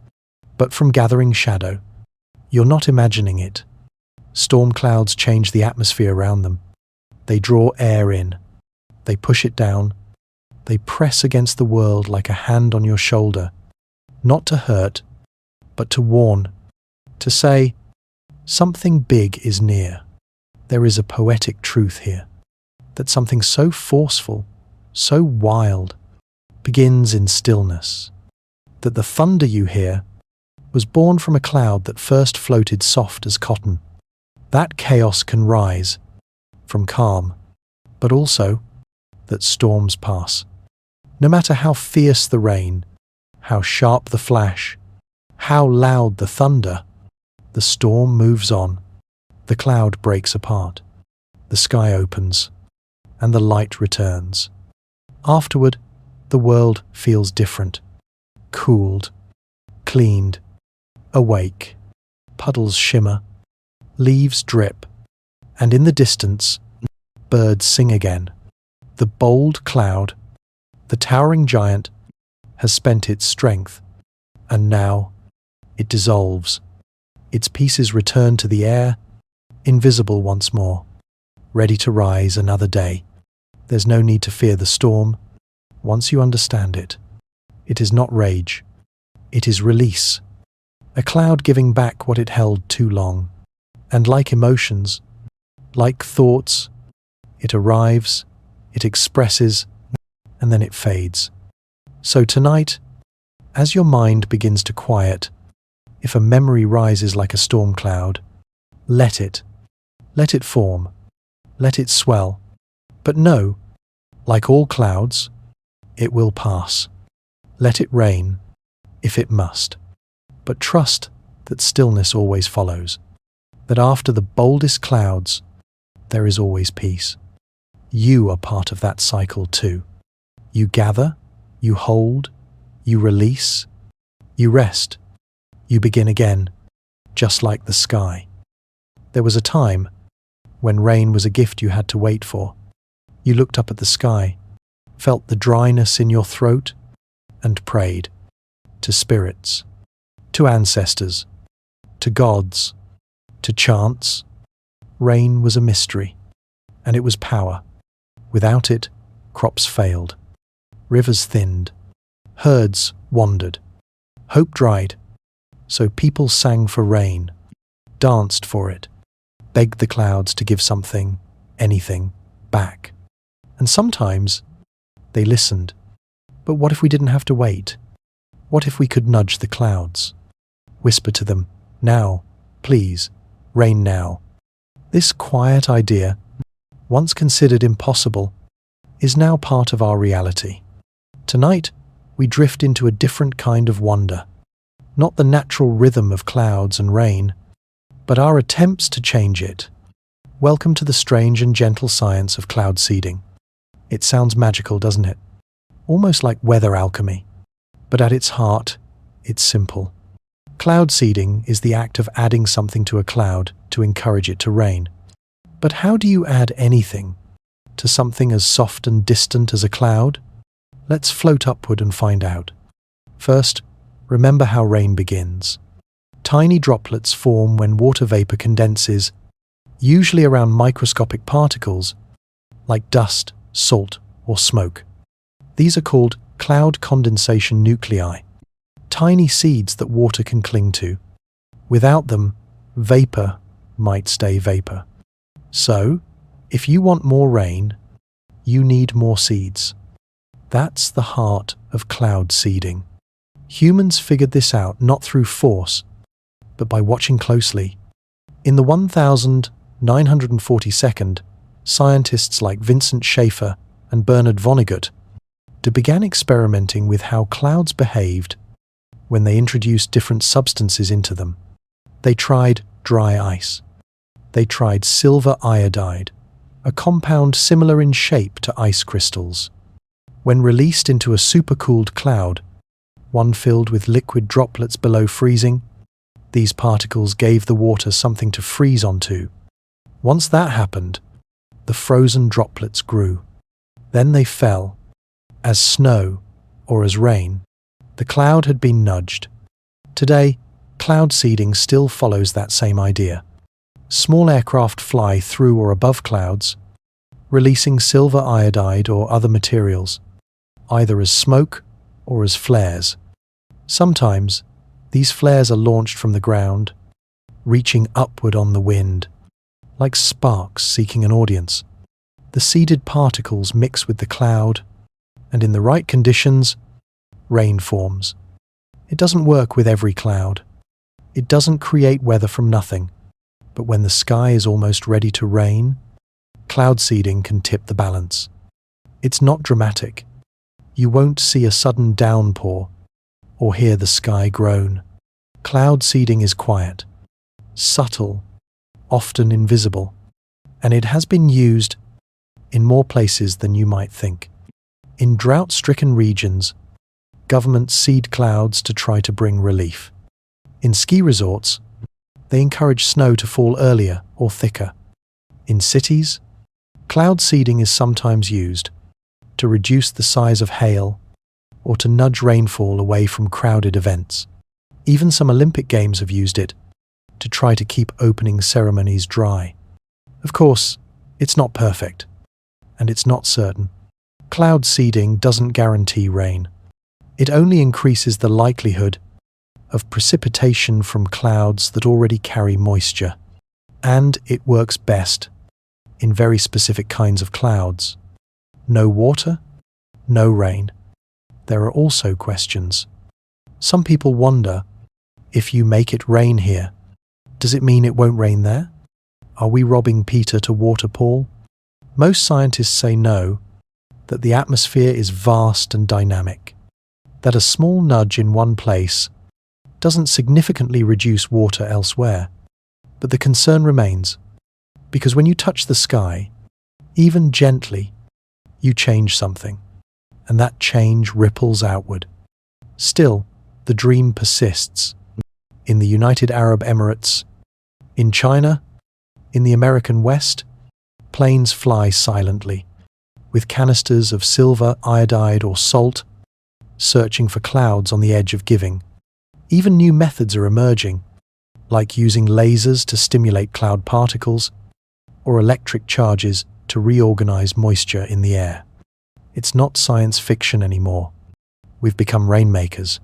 but from gathering shadow. You're not imagining it. Storm clouds change the atmosphere around them. They draw air in. They push it down. They press against the world like a hand on your shoulder, not to hurt, but to warn, to say, something big is near. There is a poetic truth here, that something so forceful, so wild, begins in stillness, that the thunder you hear was born from a cloud that first floated soft as cotton. That chaos can rise from calm, but also that storms pass. No matter how fierce the rain, how sharp the flash, how loud the thunder, the storm moves on. The cloud breaks apart. The sky opens, and the light returns. Afterward, the world feels different. Cooled, cleaned, awake. Puddles shimmer, leaves drip, and in the distance, birds sing again. The bold cloud, the towering giant, has spent its strength, and now it dissolves. Its pieces return to the air, invisible once more, ready to rise another day. There's no need to fear the storm. Once you understand it, it is not rage. It is release. A cloud giving back what it held too long. And like emotions, like thoughts, it arrives, it expresses, and then it fades. So tonight, as your mind begins to quiet, if a memory rises like a storm cloud, let it form, let it swell. But know, like all clouds, it will pass. Let it rain, if it must. But trust that stillness always follows, that after the boldest clouds, there is always peace. You are part of that cycle too. You gather, you hold, you release, you rest, you begin again, just like the sky. There was a time when rain was a gift you had to wait for. You looked up at the sky, felt the dryness in your throat, and prayed. To spirits, to ancestors, to gods, to chants. Rain was a mystery, and it was power. Without it, crops failed, rivers thinned, herds wandered, hope dried. So people sang for rain, danced for it, begged the clouds to give something, anything, back. And sometimes they listened. But what if we didn't have to wait? What if we could nudge the clouds? Whisper to them, now, please, rain now. This quiet idea, once considered impossible, is now part of our reality. Tonight, we drift into a different kind of wonder. Not the natural rhythm of clouds and rain, but our attempts to change it. Welcome to the strange and gentle science of cloud seeding. It sounds magical, doesn't it? Almost like weather alchemy. But at its heart, it's simple. Cloud seeding is the act of adding something to a cloud to encourage it to rain. But how do you add anything to something as soft and distant as a cloud? Let's float upward and find out. First, remember how rain begins. Tiny droplets form when water vapor condenses, usually around microscopic particles like dust, salt, or smoke. These are called cloud condensation nuclei, tiny seeds that water can cling to. Without them, vapor might stay vapor. So, if you want more rain, you need more seeds. That's the heart of cloud seeding. Humans figured this out not through force, but by watching closely. In the 1942nd, scientists like Vincent Schaefer and Bernard Vonnegut began experimenting with how clouds behaved when they introduced different substances into them. They tried dry ice. They tried silver iodide, a compound similar in shape to ice crystals. When released into a supercooled cloud, one filled with liquid droplets below freezing, these particles gave the water something to freeze onto. Once that happened, the frozen droplets grew. Then they fell, as snow or as rain. The cloud had been nudged. Today, cloud seeding still follows that same idea. Small aircraft fly through or above clouds, releasing silver iodide or other materials, either as smoke or as flares. Sometimes, these flares are launched from the ground, reaching upward on the wind, like sparks seeking an audience. The seeded particles mix with the cloud, and in the right conditions, rain forms. It doesn't work with every cloud. It doesn't create weather from nothing. But when the sky is almost ready to rain, cloud seeding can tip the balance. It's not dramatic. You won't see a sudden downpour or hear the sky groan. Cloud seeding is quiet, subtle, often invisible, and it has been used in more places than you might think. In drought-stricken regions, governments seed clouds to try to bring relief. In ski resorts, they encourage snow to fall earlier or thicker. In cities, cloud seeding is sometimes used to reduce the size of hail or to nudge rainfall away from crowded events. Even some Olympic Games have used it to try to keep opening ceremonies dry. Of course, it's not perfect, and it's not certain. Cloud seeding doesn't guarantee rain. It only increases the likelihood of precipitation from clouds that already carry moisture. And it works best in very specific kinds of clouds. No water, no rain. There are also questions. Some people wonder, if you make it rain here, does it mean it won't rain there? Are we robbing Peter to water Paul? Most scientists say no, that the atmosphere is vast and dynamic, that a small nudge in one place doesn't significantly reduce water elsewhere. But the concern remains, because when you touch the sky, even gently, you change something, and that change ripples outward. Still, the dream persists. In the United Arab Emirates, in China, in the American West, Planes fly silently, with canisters of silver, iodide, or salt, searching for clouds on the edge of giving. Even new methods are emerging, like using lasers to stimulate cloud particles, or electric charges to reorganize moisture in the air. It's not science fiction anymore. We've become rainmakers.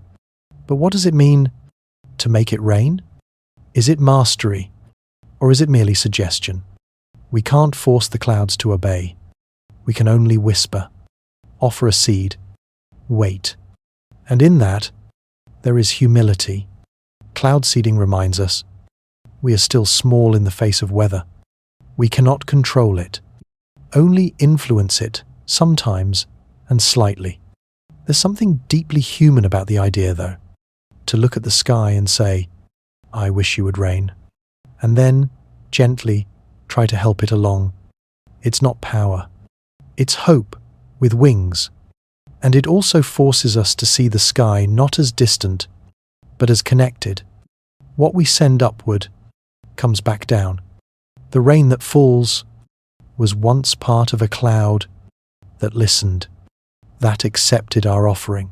But what does it mean to make it rain? Is it mastery, or is it merely suggestion? We can't force the clouds to obey. We can only whisper, offer a seed, wait. And in that, there is humility. Cloud seeding reminds us we are still small in the face of weather. We cannot control it, only influence it sometimes and slightly. There's something deeply human about the idea, though, to look at the sky and say, I wish you would rain, and then, gently, try to help it along. It's not power. It's hope with wings. And it also forces us to see the sky not as distant, but as connected. What we send upward comes back down. The rain that falls was once part of a cloud that listened, that accepted our offering,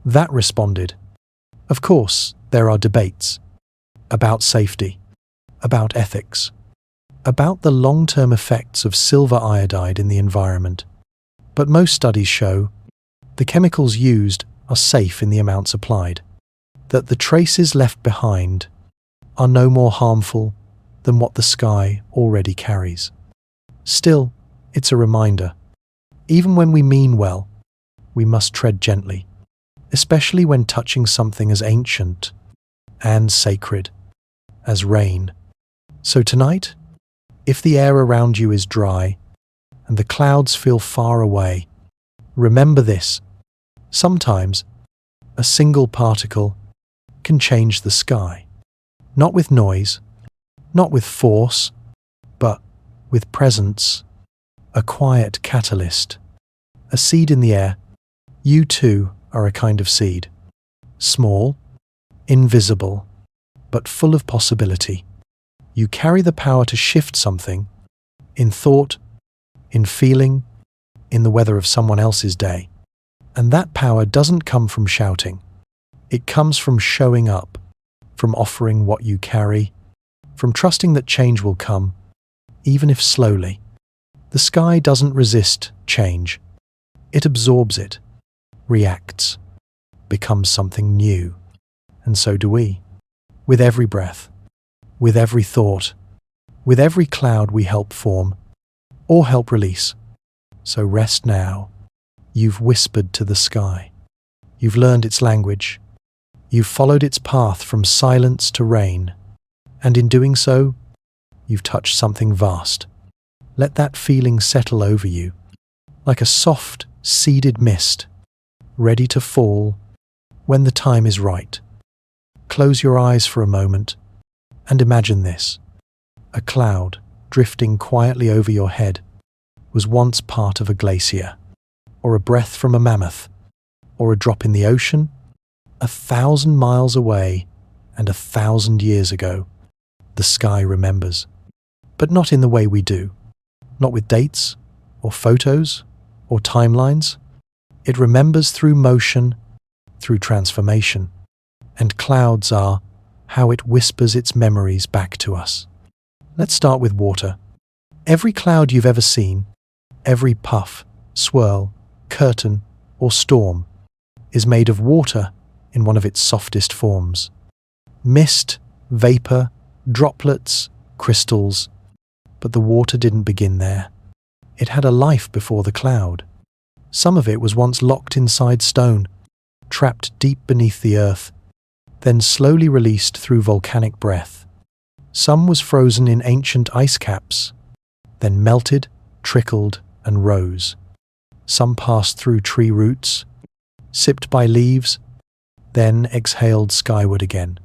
that responded. Of course, there are debates about safety, about ethics, about the long-term effects of silver iodide in the environment. But most studies show the chemicals used are safe in the amounts applied, that the traces left behind are no more harmful than what the sky already carries. Still, it's a reminder. Even when we mean well, we must tread gently, especially when touching something as ancient and sacred as rain. So tonight, if the air around you is dry and the clouds feel far away, remember this. Sometimes, a single particle can change the sky. Not with noise, not with force, but with presence. A quiet catalyst. A seed in the air. You too are a kind of seed. Small, invisible, but full of possibility. You carry the power to shift something, in thought, in feeling, in the weather of someone else's day. And that power doesn't come from shouting. It comes from showing up, from offering what you carry, from trusting that change will come, even if slowly. The sky doesn't resist change. It absorbs it, reacts, becomes something new. And so do we. With every breath, with every thought, with every cloud we help form, or help release. So rest now. You've whispered to the sky. You've learned its language. You've followed its path from silence to rain. And in doing so, you've touched something vast. Let that feeling settle over you, like a soft, seeded mist, ready to fall when the time is right. Close your eyes for a moment and imagine this. A cloud drifting quietly over your head was once part of a glacier, or a breath from a mammoth, or a drop in the ocean, 1,000 miles away and 1,000 years ago. The sky remembers, but not in the way we do, not with dates, or photos, or timelines. It remembers through motion, through transformation, and clouds are how it whispers its memories back to us. Let's start with water. Every cloud you've ever seen, every puff, swirl, curtain, or storm is made of water in one of its softest forms. Mist, vapor, droplets, crystals. But the water didn't begin there. It had a life before the cloud. Some of it was once locked inside stone, trapped deep beneath the earth, then slowly released through volcanic breath. Some was frozen in ancient ice caps, then melted, trickled, and rose. Some passed through tree roots, sipped by leaves, then exhaled skyward again.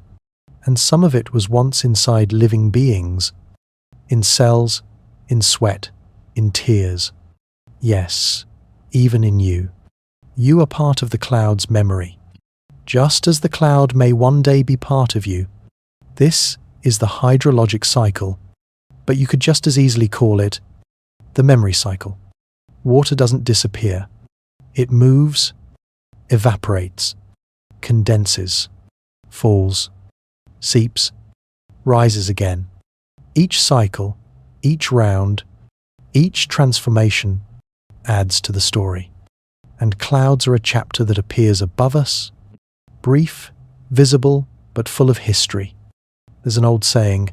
And some of it was once inside living beings, in cells, in sweat, in tears. Yes, even in you. You are part of the cloud's memory. Just as the cloud may one day be part of you. This is the hydrologic cycle, but you could just as easily call it The memory cycle. Water doesn't disappear. It moves, evaporates, condenses, falls, seeps, rises again. Each cycle, each round, each transformation adds to the story. And clouds are a chapter that appears above us, brief, visible, but full of history. There's an old saying,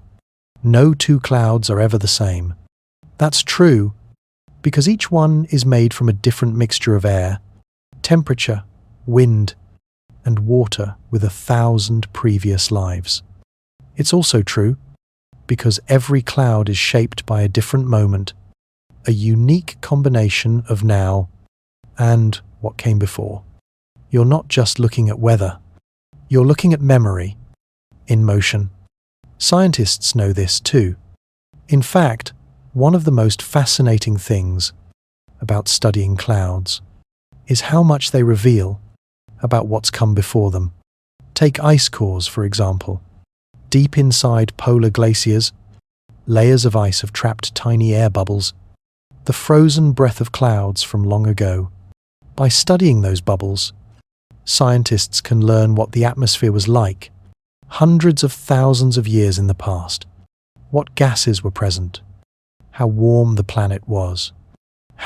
"No two clouds are ever the same." That's true, because each one is made from a different mixture of air, temperature, wind, and water with 1,000 previous lives. It's also true because every cloud is shaped by a different moment, a unique combination of now and what came before. You're not just looking at weather, you're looking at memory in motion. Scientists know this too. In fact, one of the most fascinating things about studying clouds is how much they reveal about what's come before them. Take ice cores, for example. Deep inside polar glaciers, layers of ice have trapped tiny air bubbles, the frozen breath of clouds from long ago. By studying those bubbles, scientists can learn what the atmosphere was like hundreds of thousands of years in the past, what gases were present, how warm the planet was,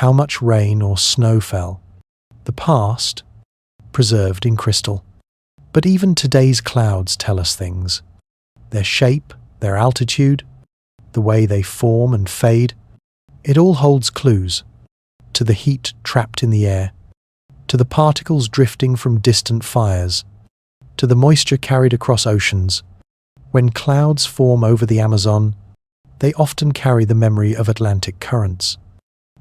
how much rain or snow fell. The past, preserved in crystal. But even today's clouds tell us things. Their shape, their altitude, the way they form and fade, it all holds clues to the heat trapped in the air, to the particles drifting from distant fires, to the moisture carried across oceans. When clouds form over the Amazon, they often carry the memory of Atlantic currents.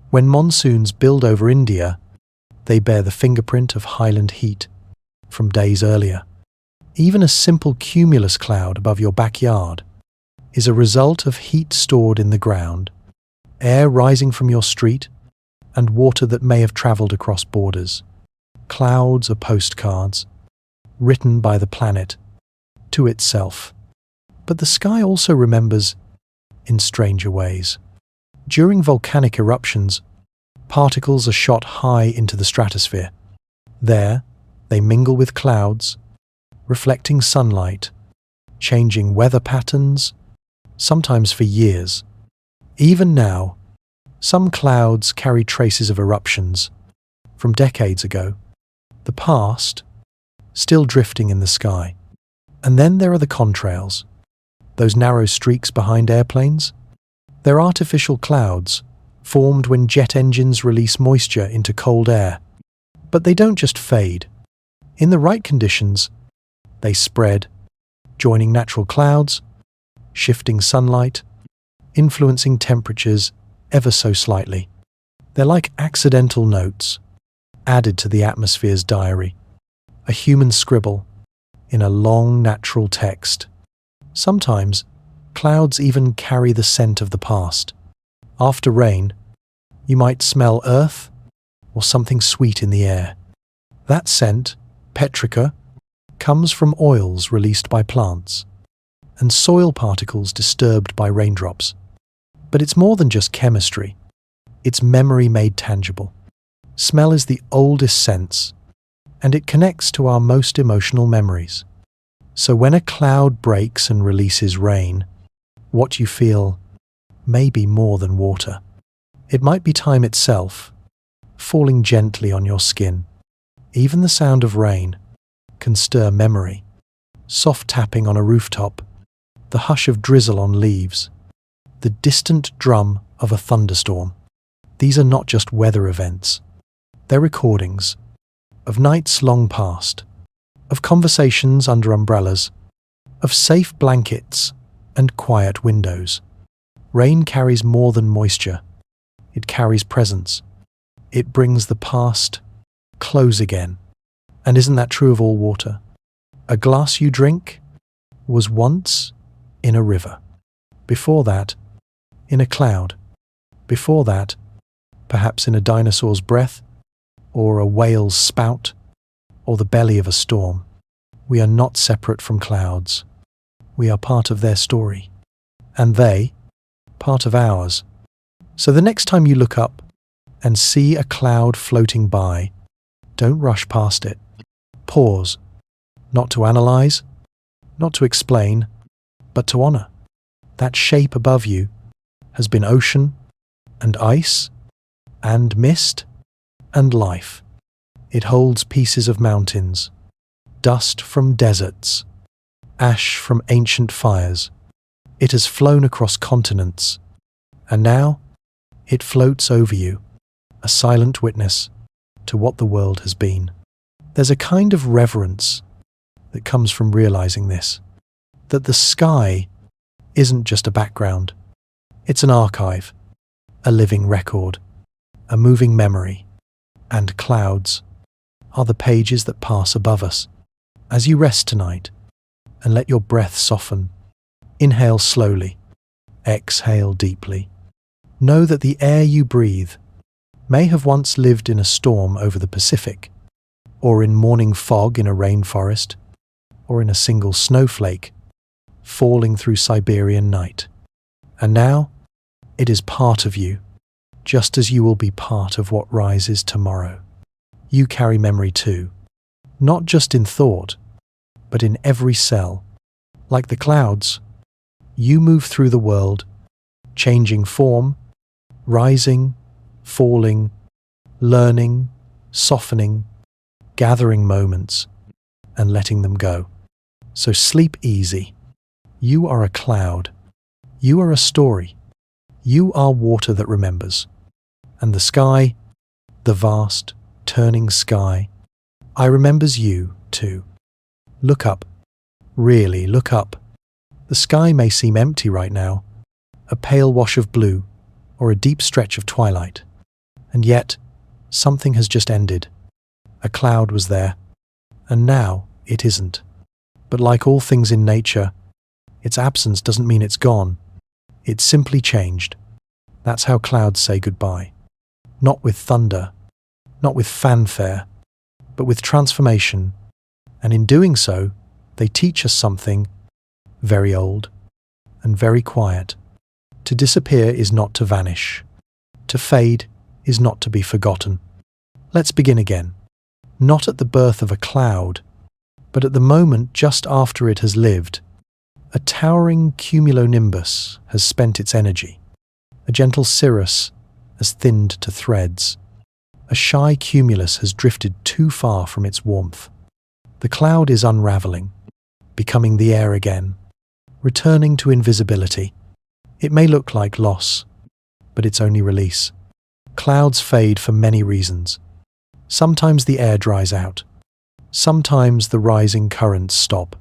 When monsoons build over India, they bear the fingerprint of highland heat from days earlier. Even a simple cumulus cloud above your backyard is a result of heat stored in the ground, air rising from your street, and water that may have traveled across borders. Clouds are postcards, written by the planet to itself. But the sky also remembers in stranger ways. During volcanic eruptions, particles are shot high into the stratosphere. There, they mingle with clouds, reflecting sunlight, changing weather patterns, sometimes for years. Even now, some clouds carry traces of eruptions from decades ago, the past still drifting in the sky. And then there are the contrails, those narrow streaks behind airplanes. They're artificial clouds, formed when jet engines release moisture into cold air. But they don't just fade. In the right conditions, they spread, joining natural clouds, shifting sunlight, influencing temperatures ever so slightly. They're like accidental notes, added to the atmosphere's diary, a human scribble in a long natural text. Sometimes, clouds even carry the scent of the past. After rain, you might smell earth or something sweet in the air. That scent, petrica, comes from oils released by plants and soil particles disturbed by raindrops. But it's more than just chemistry. It's memory made tangible. Smell is the oldest sense, and it connects to our most emotional memories. So when a cloud breaks and releases rain, what you feel may be more than water. It might be time itself, falling gently on your skin. Even the sound of rain can stir memory. Soft tapping on a rooftop, the hush of drizzle on leaves, the distant drum of a thunderstorm. These are not just weather events. They're recordings of nights long past, of conversations under umbrellas, of safe blankets and quiet windows. Rain carries more than moisture. It carries presence. It brings the past close again. And isn't that true of all water? A glass you drink was once in a river. Before that, in a cloud. Before that, perhaps in a dinosaur's breath, or a whale's spout, or the belly of a storm. We are not separate from clouds. We are part of their story. And they, part of ours. So the next time you look up and see a cloud floating by, don't rush past it. Pause, not to analyze, not to explain, but to honor. That shape above you has been ocean and ice and mist and life. It holds pieces of mountains, dust from deserts, ash from ancient fires. It has flown across continents, and now it floats over you, a silent witness to what the world has been. There's a kind of reverence that comes from realizing this, that the sky isn't just a background. It's an archive, a living record, a moving memory, and clouds are the pages that pass above us. As you rest tonight and let your breath soften, inhale slowly, exhale deeply. Know that the air you breathe may have once lived in a storm over the Pacific, or in morning fog in a rainforest, or in a single snowflake falling through Siberian night. And now, it is part of you, just as you will be part of what rises tomorrow. You carry memory too, not just in thought, but in every cell. Like the clouds, you move through the world, changing form, rising, falling, learning, softening, gathering moments, and letting them go. So sleep easy. You are a cloud. You are a story. You are water that remembers. And the sky, the vast, turning sky, I remembers you too. Look up. Really, look up. The sky may seem empty right now, a pale wash of blue, or a deep stretch of twilight. And yet, something has just ended. A cloud was there, and now it isn't. But like all things in nature, its absence doesn't mean it's gone. It's simply changed. That's how clouds say goodbye. Not with thunder, not with fanfare, but with transformation. And in doing so, they teach us something very old and very quiet. To disappear is not to vanish. To fade is not to be forgotten. Let's begin again. Not at the birth of a cloud, but at the moment just after it has lived. A towering cumulonimbus has spent its energy. A gentle cirrus has thinned to threads. A shy cumulus has drifted too far from its warmth. The cloud is unraveling, becoming the air again, returning to invisibility. It may look like loss, but it's only release. Clouds fade for many reasons. Sometimes the air dries out. Sometimes the rising currents stop.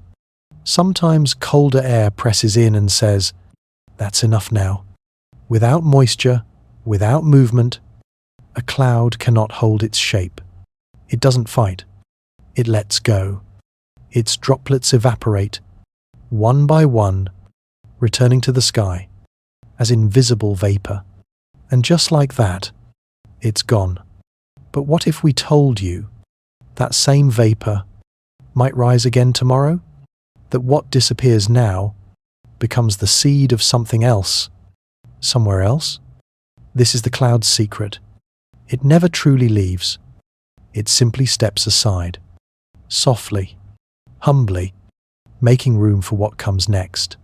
Sometimes colder air presses in and says, "That's enough now." Without moisture, without movement, a cloud cannot hold its shape. It doesn't fight. It lets go. Its droplets evaporate, one by one, returning to the sky as invisible vapor. And just like that, it's gone. But what if we told you that same vapor might rise again tomorrow? That what disappears now becomes the seed of something else, somewhere else? This is the cloud's secret. It never truly leaves. It simply steps aside, softly, humbly, making room for what comes next.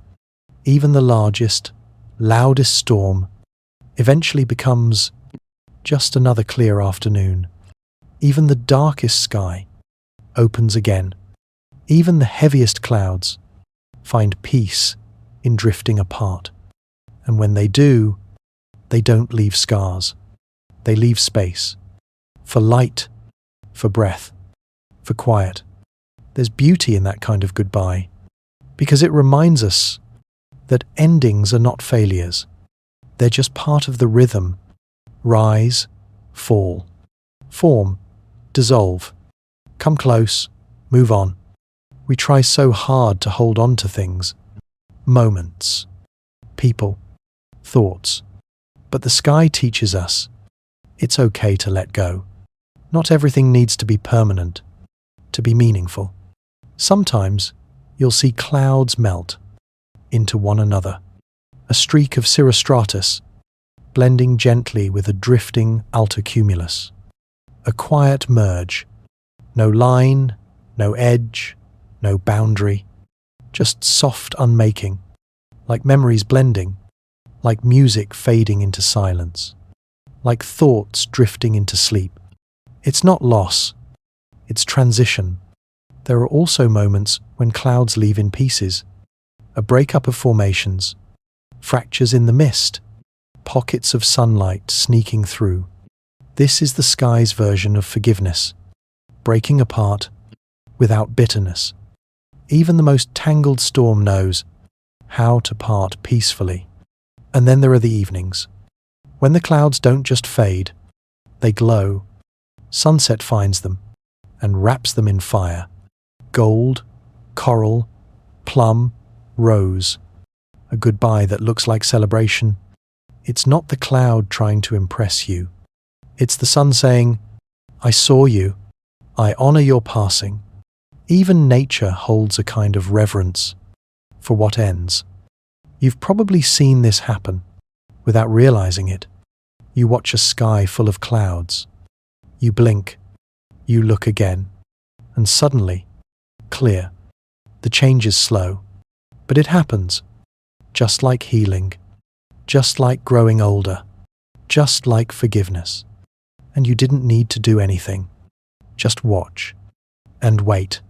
Even the largest, loudest storm eventually becomes just another clear afternoon. Even the darkest sky opens again. Even the heaviest clouds find peace in drifting apart. And when they do, they don't leave scars. They leave space for light, for breath, for quiet. There's beauty in that kind of goodbye, because it reminds us that endings are not failures. They're just part of the rhythm. Rise, fall, form, dissolve, come close, move on. We try so hard to hold on to things, moments, people, thoughts. But the sky teaches us it's okay to let go. Not everything needs to be permanent, to be meaningful. Sometimes you'll see clouds melt into one another. A streak of cirrostratus blending gently with a drifting altocumulus. A quiet merge. No line, no edge, no boundary. Just soft unmaking, like memories blending, like music fading into silence, like thoughts drifting into sleep. It's not loss, it's transition. There are also moments when clouds leave in pieces, a breakup of formations, fractures in the mist, pockets of sunlight sneaking through. This is the sky's version of forgiveness, breaking apart without bitterness. Even the most tangled storm knows how to part peacefully. And then there are the evenings, when the clouds don't just fade, they glow. Sunset finds them and wraps them in fire. Gold, coral, plum, rose. A goodbye that looks like celebration. It's not the cloud trying to impress you. It's the sun saying, I saw you. I honor your passing. Even nature holds a kind of reverence for what ends. You've probably seen this happen without realizing it. You watch a sky full of clouds. You blink. You look again. And suddenly, clear. The change is slow, but it happens. Just like healing. Just like growing older. Just like forgiveness. And you didn't need to do anything. Just watch. And wait.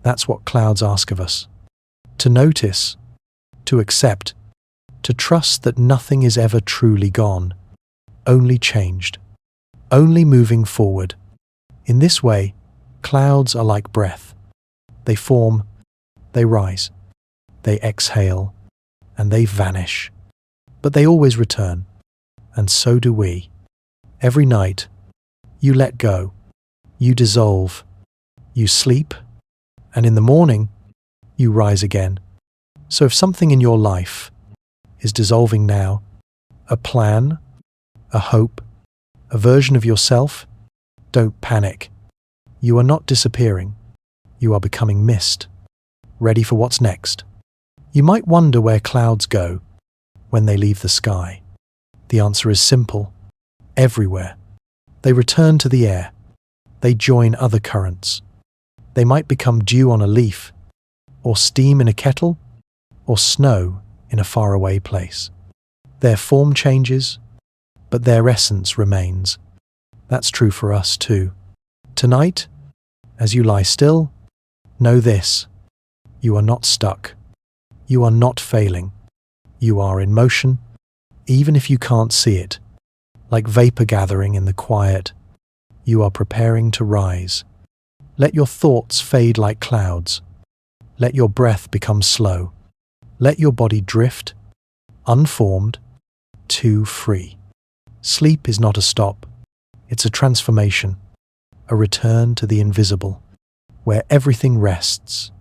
That's what clouds ask of us. To notice. To accept. To trust that nothing is ever truly gone. Only changed. Only moving forward. In this way, clouds are like breath. They form. They rise. They exhale. And they vanish. But they always return. And so do we. Every night, you let go. You dissolve. You sleep. And in the morning, you rise again. So if something in your life is dissolving now, a plan, a hope, a version of yourself, don't panic. You are not disappearing. You are becoming mist, ready for what's next. You might wonder where clouds go when they leave the sky. The answer is simple. Everywhere. They return to the air. They join other currents. They might become dew on a leaf, or steam in a kettle, or snow in a faraway place. Their form changes, but their essence remains. That's true for us too. Tonight, as you lie still, know this. You are not stuck. You are not failing. You are in motion, even if you can't see it. Like vapor gathering in the quiet, you are preparing to rise. Let your thoughts fade like clouds. Let your breath become slow. Let your body drift, unformed, too free. Sleep is not a stop. It's a transformation, a return to the invisible, where everything rests,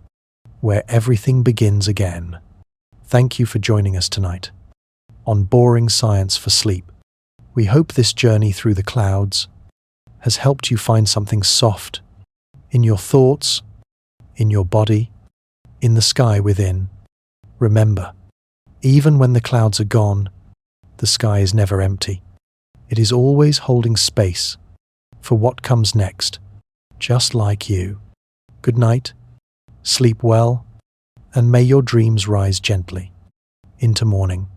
where everything begins again. Thank you for joining us tonight on Boring Science for Sleep. We hope this journey through the clouds has helped you find something soft in your thoughts, in your body, in the sky within. Remember, even when the clouds are gone, the sky is never empty. It is always holding space for what comes next, just like you. Good night, sleep well, and may your dreams rise gently into morning.